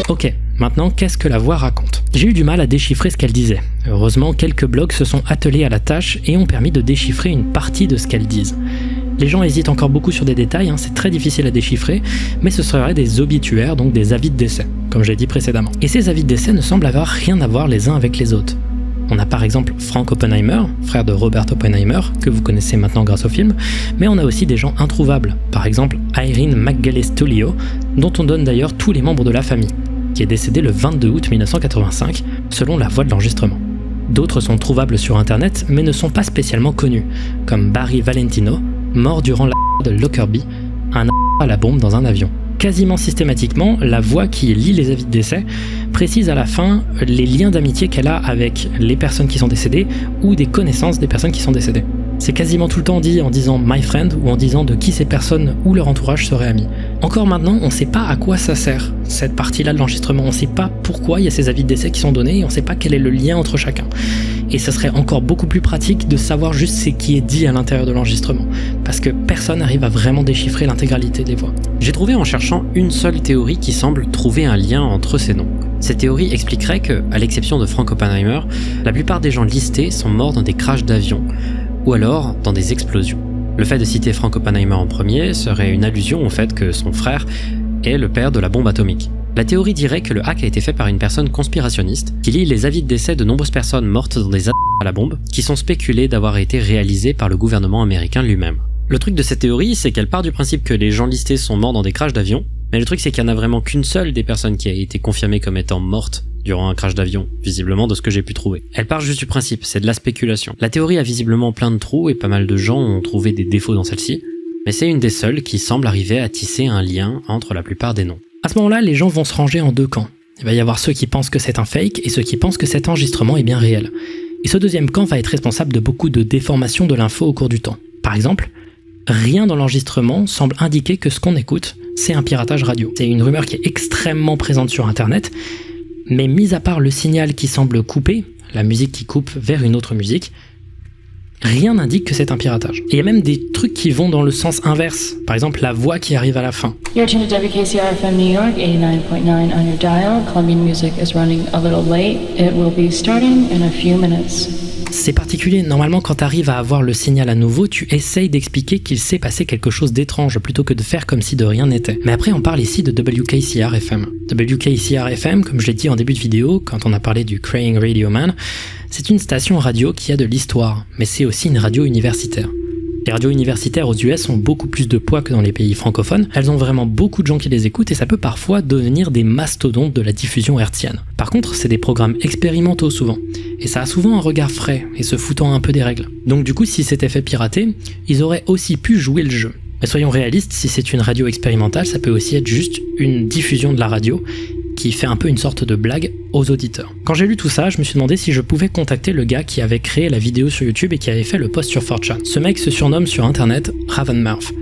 Ok, maintenant qu'est-ce que la voix raconte ? J'ai eu du mal à déchiffrer ce qu'elle disait. Heureusement, quelques blogs se sont attelés à la tâche et ont permis de déchiffrer une partie de ce qu'elles disent. Les gens hésitent encore beaucoup sur des détails, c'est très difficile à déchiffrer, mais ce seraient des obituaires, donc des avis de décès, comme j'ai dit précédemment. Et ces avis de décès ne semblent avoir rien à voir les uns avec les autres. On a par exemple Frank Oppenheimer, frère de Robert Oppenheimer, que vous connaissez maintenant grâce au film, mais on a aussi des gens introuvables, par exemple Irene McGillis-Tullio, dont on donne d'ailleurs tous les membres de la famille, qui est décédée le 22 août 1985, selon la voix de l'enregistrement. D'autres sont trouvables sur internet, mais ne sont pas spécialement connus, comme Barry Valentino, mort durant la de Lockerbie, un à la bombe dans un avion. Quasiment systématiquement, la voix qui lit les avis de décès précise à la fin les liens d'amitié qu'elle a avec les personnes qui sont décédées ou des connaissances des personnes qui sont décédées. C'est quasiment tout le temps dit en disant « my friend » ou en disant de qui ces personnes ou leur entourage seraient amis. Encore maintenant, on ne sait pas à quoi ça sert, cette partie-là de l'enregistrement. On ne sait pas pourquoi il y a ces avis de décès qui sont donnés et on ne sait pas quel est le lien entre chacun. Et ça serait encore beaucoup plus pratique de savoir juste ce qui est dit à l'intérieur de l'enregistrement, parce que personne n'arrive à vraiment déchiffrer l'intégralité des voix. J'ai trouvé en cherchant une seule théorie qui semble trouver un lien entre ces noms. Cette théorie expliquerait que, à l'exception de Frank Oppenheimer, la plupart des gens listés sont morts dans des crashs d'avions, ou alors dans des explosions. Le fait de citer Frank Oppenheimer en premier serait une allusion au fait que son frère est le père de la bombe atomique. La théorie dirait que le hack a été fait par une personne conspirationniste qui lit les avis de décès de nombreuses personnes mortes dans des attaques à la bombe qui sont spéculées d'avoir été réalisées par le gouvernement américain lui-même. Le truc de cette théorie, c'est qu'elle part du principe que les gens listés sont morts dans des crashs d'avion, mais le truc c'est qu'il n'y en a vraiment qu'une seule des personnes qui a été confirmée comme étant morte durant un crash d'avion, visiblement de ce que j'ai pu trouver. Elle part juste du principe, c'est de la spéculation. La théorie a visiblement plein de trous et pas mal de gens ont trouvé des défauts dans celle-ci, mais c'est une des seules qui semble arriver à tisser un lien entre la plupart des noms. À ce moment-là, les gens vont se ranger en deux camps. Il va y avoir ceux qui pensent que c'est un fake et ceux qui pensent que cet enregistrement est bien réel. Et ce deuxième camp va être responsable de beaucoup de déformations de l'info au cours du temps. Par exemple, rien dans l'enregistrement semble indiquer que ce qu'on écoute, c'est un piratage radio. C'est une rumeur qui est extrêmement présente sur Internet, mais mis à part le signal qui semble couper, la musique qui coupe vers une autre musique, rien n'indique que c'est un piratage. Et il y a même des trucs qui vont dans le sens inverse. Par exemple, la voix qui arrive à la fin. You're tuned to WKCR FM New York, 89.9 on your dial. Colombian music is running a little late. It will be starting in a few minutes. C'est particulier, normalement quand tu arrives à avoir le signal à nouveau, tu essayes d'expliquer qu'il s'est passé quelque chose d'étrange plutôt que de faire comme si de rien n'était. Mais après on parle ici de WKCR FM. WKCR FM, comme je l'ai dit en début de vidéo, quand on a parlé du Crying Radio Man, c'est une station radio qui a de l'histoire, mais c'est aussi une radio universitaire. Les radios universitaires aux US ont beaucoup plus de poids que dans les pays francophones, elles ont vraiment beaucoup de gens qui les écoutent et ça peut parfois devenir des mastodontes de la diffusion hertzienne. Par contre, c'est des programmes expérimentaux souvent, et ça a souvent un regard frais et se foutant un peu des règles. Donc du coup, si c'était fait pirater, ils auraient aussi pu jouer le jeu. Mais soyons réalistes, si c'est une radio expérimentale, ça peut aussi être juste une diffusion de la radio qui fait un peu une sorte de blague aux auditeurs. Quand j'ai lu tout ça, je me suis demandé si je pouvais contacter le gars qui avait créé la vidéo sur YouTube et qui avait fait le post sur 4chan. Ce mec se surnomme sur internet Ravenmouth.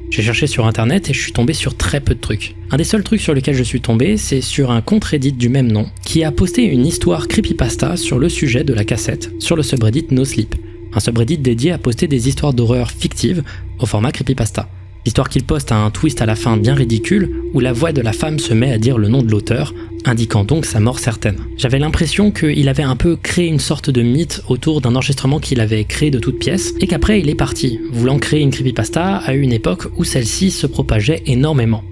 J'ai cherché sur internet et je suis tombé sur très peu de trucs. Un des seuls trucs sur lesquels je suis tombé, c'est sur un compte Reddit du même nom qui a posté une histoire creepypasta sur le sujet de la cassette sur le subreddit No Sleep. Un subreddit dédié à poster des histoires d'horreur fictives au format creepypasta. L'histoire qu'il poste a un twist à la fin bien ridicule, où la voix de la femme se met à dire le nom de l'auteur, indiquant donc sa mort certaine. J'avais l'impression qu'il avait un peu créé une sorte de mythe autour d'un enregistrement qu'il avait créé de toutes pièces, et qu'après il est parti, voulant créer une creepypasta à une époque où celle-ci se propageait énormément.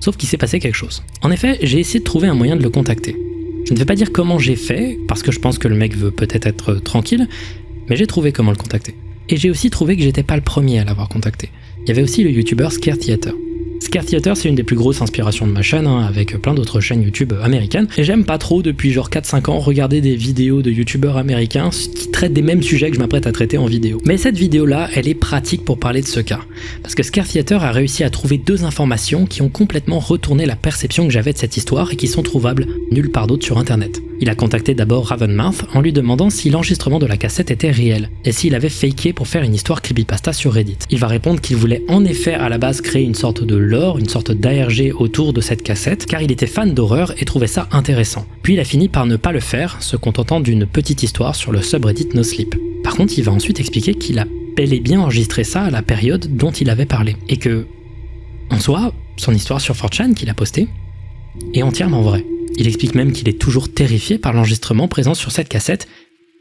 Sauf qu'il s'est passé quelque chose. En effet, j'ai essayé de trouver un moyen de le contacter. Je ne vais pas dire comment j'ai fait, parce que je pense que le mec veut peut-être être tranquille, mais j'ai trouvé comment le contacter. Et j'ai aussi trouvé que j'étais pas le premier à l'avoir contacté. Il y avait aussi le youtubeur Scare Theater. Scare Theater, c'est une des plus grosses inspirations de ma chaîne, avec plein d'autres chaînes YouTube américaines. Et j'aime pas trop, depuis genre 4-5 ans, regarder des vidéos de youtubeurs américains qui traitent des mêmes sujets que je m'apprête à traiter en vidéo. Mais cette vidéo-là, elle est pratique pour parler de ce cas. Parce que Scare Theater a réussi à trouver 2 informations qui ont complètement retourné la perception que j'avais de cette histoire et qui sont trouvables nulle part d'autre sur internet. Il a contacté d'abord Ravenmouth en lui demandant si l'enregistrement de la cassette était réel et s'il avait faké pour faire une histoire creepypasta sur Reddit. Il va répondre qu'il voulait en effet à la base créer une sorte de lore, une sorte d'ARG autour de cette cassette car il était fan d'horreur et trouvait ça intéressant. Puis il a fini par ne pas le faire, se contentant d'une petite histoire sur le subreddit No Sleep. Par contre, il va ensuite expliquer qu'il a bel et bien enregistré ça à la période dont il avait parlé et que, en soi, son histoire sur 4chan qu'il a postée est entièrement vraie. Il explique même qu'il est toujours terrifié par l'enregistrement présent sur cette cassette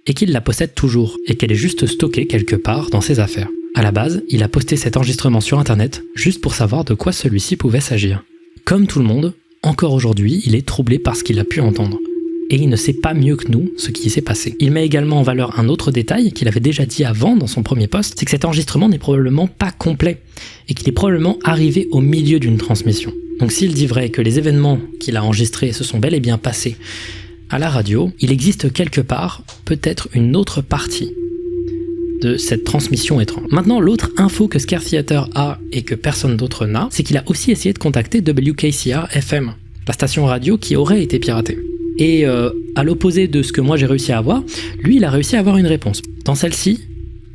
et qu'il la possède toujours et qu'elle est juste stockée quelque part dans ses affaires. À la base, il a posté cet enregistrement sur internet juste pour savoir de quoi celui-ci pouvait s'agir. Comme tout le monde, encore aujourd'hui, il est troublé par ce qu'il a pu entendre. Et il ne sait pas mieux que nous ce qui s'est passé. Il met également en valeur un autre détail qu'il avait déjà dit avant dans son premier post, c'est que cet enregistrement n'est probablement pas complet et qu'il est probablement arrivé au milieu d'une transmission. Donc s'il dit vrai que les événements qu'il a enregistrés se sont bel et bien passés à la radio, il existe quelque part peut-être une autre partie de cette transmission étrange. Maintenant, l'autre info que Scare Theater a et que personne d'autre n'a, c'est qu'il a aussi essayé de contacter WKCR FM, la station radio qui aurait été piratée. Et à l'opposé de ce que moi j'ai réussi à avoir, lui il a réussi à avoir une réponse. Dans celle-ci,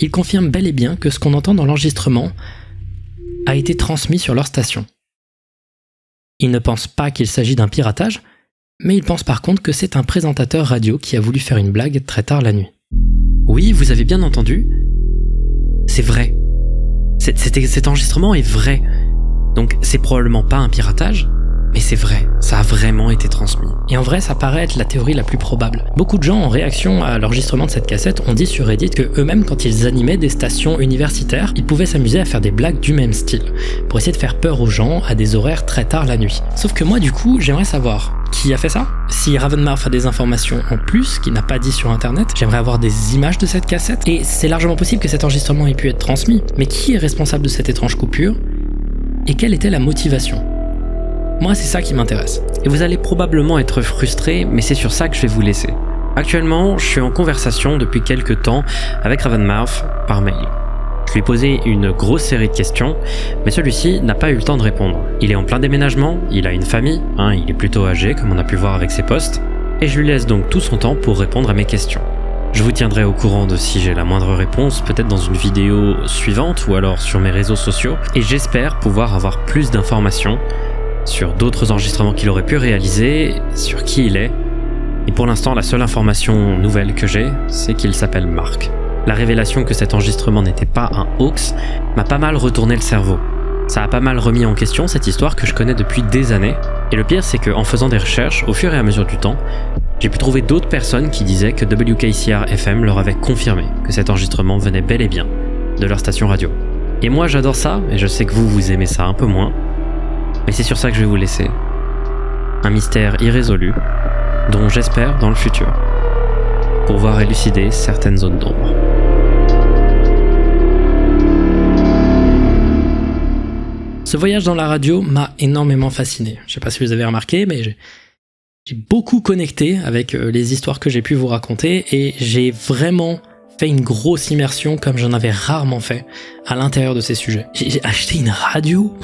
il confirme bel et bien que ce qu'on entend dans l'enregistrement a été transmis sur leur station. Il ne pense pas qu'il s'agit d'un piratage, mais il pense par contre que c'est un présentateur radio qui a voulu faire une blague très tard la nuit. Oui, vous avez bien entendu, c'est vrai. Cet enregistrement est vrai. Donc c'est probablement pas un piratage, mais c'est vrai, ça a vraiment été transmis. Et en vrai, ça paraît être la théorie la plus probable. Beaucoup de gens, en réaction à l'enregistrement de cette cassette, ont dit sur Reddit que eux-mêmes, quand ils animaient des stations universitaires, ils pouvaient s'amuser à faire des blagues du même style, pour essayer de faire peur aux gens à des horaires très tard la nuit. Sauf que moi, du coup, j'aimerais savoir qui a fait ça. Si Ravenmouth a des informations en plus qu'il n'a pas dit sur internet, j'aimerais avoir des images de cette cassette. Et c'est largement possible que cet enregistrement ait pu être transmis. Mais qui est responsable de cette étrange coupure? Et quelle était la motivation? Moi, c'est ça qui m'intéresse. Et vous allez probablement être frustré, mais c'est sur ça que je vais vous laisser. Actuellement, je suis en conversation depuis quelques temps avec Ravenmouth par mail. Je lui ai posé une grosse série de questions, mais celui-ci n'a pas eu le temps de répondre. Il est en plein déménagement, il a une famille, il est plutôt âgé comme on a pu voir avec ses posts, et je lui laisse donc tout son temps pour répondre à mes questions. Je vous tiendrai au courant de si j'ai la moindre réponse, peut-être dans une vidéo suivante ou alors sur mes réseaux sociaux, et j'espère pouvoir avoir plus d'informations sur d'autres enregistrements qu'il aurait pu réaliser, sur qui il est. Et pour l'instant, la seule information nouvelle que j'ai, c'est qu'il s'appelle Mark. La révélation que cet enregistrement n'était pas un hoax m'a pas mal retourné le cerveau. Ça a pas mal remis en question cette histoire que je connais depuis des années. Et le pire, c'est qu'en faisant des recherches, au fur et à mesure du temps, j'ai pu trouver d'autres personnes qui disaient que WKCR FM leur avait confirmé que cet enregistrement venait bel et bien de leur station radio. Et moi, j'adore ça, et je sais que vous aimez ça un peu moins. Mais c'est sur ça que je vais vous laisser. Un mystère irrésolu, dont j'espère, dans le futur, pouvoir élucider certaines zones d'ombre. Ce voyage dans la radio m'a énormément fasciné. Je sais pas si vous avez remarqué, mais j'ai beaucoup connecté avec les histoires que j'ai pu vous raconter et j'ai vraiment fait une grosse immersion comme j'en avais rarement fait à l'intérieur de ces sujets. J'ai acheté une radio.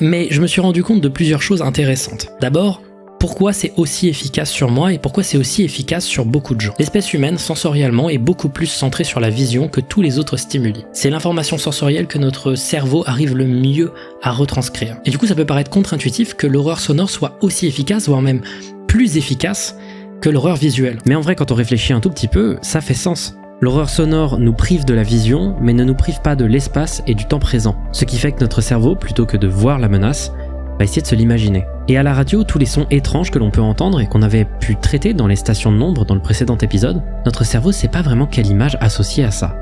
Mais je me suis rendu compte de plusieurs choses intéressantes. D'abord, pourquoi c'est aussi efficace sur moi et pourquoi c'est aussi efficace sur beaucoup de gens. L'espèce humaine, sensoriellement, est beaucoup plus centrée sur la vision que tous les autres stimuli. C'est l'information sensorielle que notre cerveau arrive le mieux à retranscrire. Et du coup, ça peut paraître contre-intuitif que l'horreur sonore soit aussi efficace, voire même plus efficace que l'horreur visuelle. Mais en vrai, quand on réfléchit un tout petit peu, ça fait sens. L'horreur sonore nous prive de la vision, mais ne nous prive pas de l'espace et du temps présent. Ce qui fait que notre cerveau, plutôt que de voir la menace, va essayer de se l'imaginer. Et à la radio, tous les sons étranges que l'on peut entendre et qu'on avait pu traiter dans les stations de nombre dans le précédent épisode, notre cerveau sait pas vraiment quelle image associer à ça.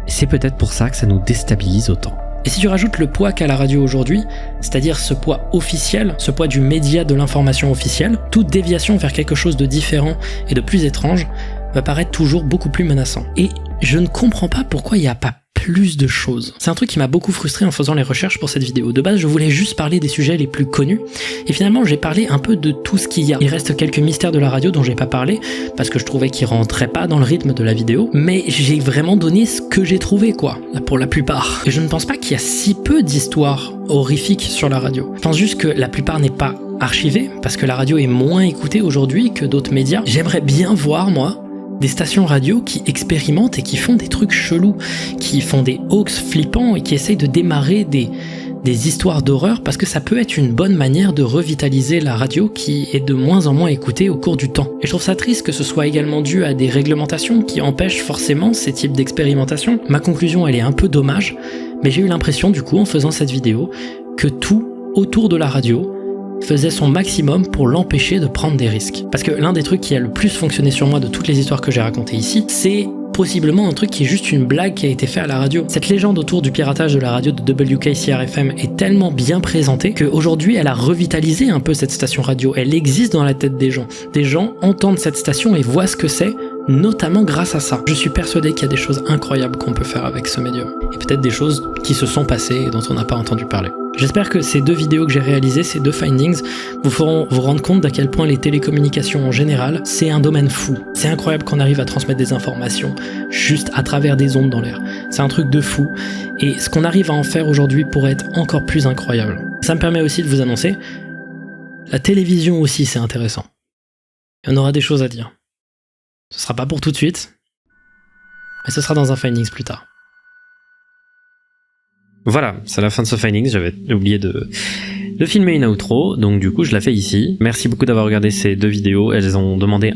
Et c'est peut-être pour ça que ça nous déstabilise autant. Et si tu rajoutes le poids qu'a la radio aujourd'hui, c'est-à-dire ce poids officiel, ce poids du média de l'information officielle, toute déviation vers quelque chose de différent et de plus étrange va paraître toujours beaucoup plus menaçant. Et je ne comprends pas pourquoi il n'y a pas plus de choses. C'est un truc qui m'a beaucoup frustré en faisant les recherches pour cette vidéo. De base, je voulais juste parler des sujets les plus connus, et finalement j'ai parlé un peu de tout ce qu'il y a. Il reste quelques mystères de la radio dont j'ai pas parlé, parce que je trouvais qu'ils rentraient pas dans le rythme de la vidéo, mais j'ai vraiment donné ce que j'ai trouvé, quoi, pour la plupart. Et je ne pense pas qu'il y a si peu d'histoires horrifiques sur la radio. Je pense juste que la plupart n'est pas archivée, parce que la radio est moins écoutée aujourd'hui que d'autres médias. J'aimerais bien voir, moi, des stations radio qui expérimentent et qui font des trucs chelous, qui font des hoax flippants et qui essayent de démarrer des histoires d'horreur, parce que ça peut être une bonne manière de revitaliser la radio qui est de moins en moins écoutée au cours du temps. Et je trouve ça triste que ce soit également dû à des réglementations qui empêchent forcément ces types d'expérimentations. Ma conclusion, elle est un peu dommage, mais j'ai eu l'impression du coup en faisant cette vidéo que tout autour de la radio faisait son maximum pour l'empêcher de prendre des risques. Parce que l'un des trucs qui a le plus fonctionné sur moi de toutes les histoires que j'ai racontées ici, c'est possiblement un truc qui est juste une blague qui a été fait à la radio. Cette légende autour du piratage de la radio de WKCR-FM est tellement bien présentée qu'aujourd'hui elle a revitalisé un peu cette station radio. Elle existe dans la tête des gens. Des gens entendent cette station et voient ce que c'est, notamment grâce à ça. Je suis persuadé qu'il y a des choses incroyables qu'on peut faire avec ce médium. Et peut-être des choses qui se sont passées et dont on n'a pas entendu parler. J'espère que ces deux vidéos que j'ai réalisées, ces deux findings, vous feront vous rendre compte d'à quel point les télécommunications en général, c'est un domaine fou. C'est incroyable qu'on arrive à transmettre des informations juste à travers des ondes dans l'air. C'est un truc de fou. Et ce qu'on arrive à en faire aujourd'hui pourrait être encore plus incroyable. Ça me permet aussi de vous annoncer, la télévision aussi c'est intéressant. Et on aura des choses à dire. Ce sera pas pour tout de suite, mais ce sera dans un findings plus tard. Voilà, c'est la fin de ce findings, j'avais oublié de filmer une outro, donc du coup je la fais ici. Merci beaucoup d'avoir regardé ces deux vidéos, elles ont demandé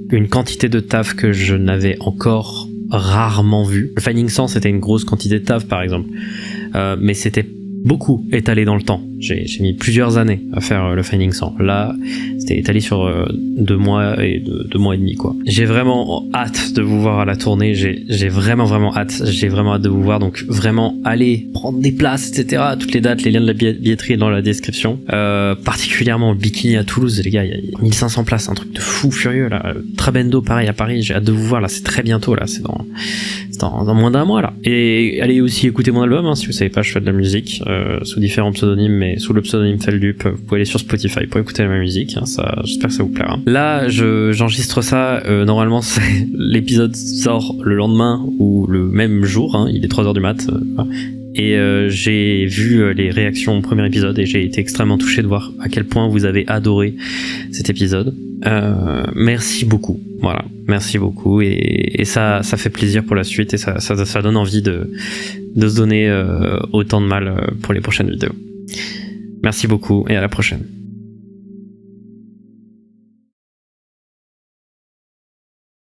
une quantité de taf que je n'avais encore rarement vu. Le finding 100 c'était une grosse quantité de taf par exemple, mais c'était beaucoup étalé dans le temps. J'ai mis plusieurs années à faire le finding 100. Là, c'était étalé sur 2 mois et 2 mois et demi, quoi. J'ai vraiment hâte de vous voir à la tournée. J'ai vraiment hâte. J'ai vraiment hâte de vous voir. Donc vraiment, allez prendre des places, etc. Toutes les dates, les liens de la billetterie dans la description. Particulièrement au Bikini à Toulouse, les gars. Il y a 1500 places, un truc de fou furieux, là. Trabendo, pareil, à Paris. J'ai hâte de vous voir, là. C'est très bientôt, là. C'est dans moins d'un mois, là. Et allez aussi écouter mon album, hein, si vous savez pas, je fais de la musique, sous différents pseudonymes, mais sous le pseudonyme Feldup. Vous pouvez aller sur Spotify pour écouter ma musique, hein, ça, j'espère que ça vous plaira. Là, j'enregistre ça, normalement, l'épisode sort le lendemain ou le même jour, hein, il est 3h du mat, et j'ai vu les réactions au premier épisode et j'ai été extrêmement touché de voir à quel point vous avez adoré cet épisode. Merci beaucoup, voilà, merci beaucoup, et ça fait plaisir pour la suite, et ça donne envie de se donner autant de mal pour les prochaines vidéos. Merci beaucoup et à la prochaine.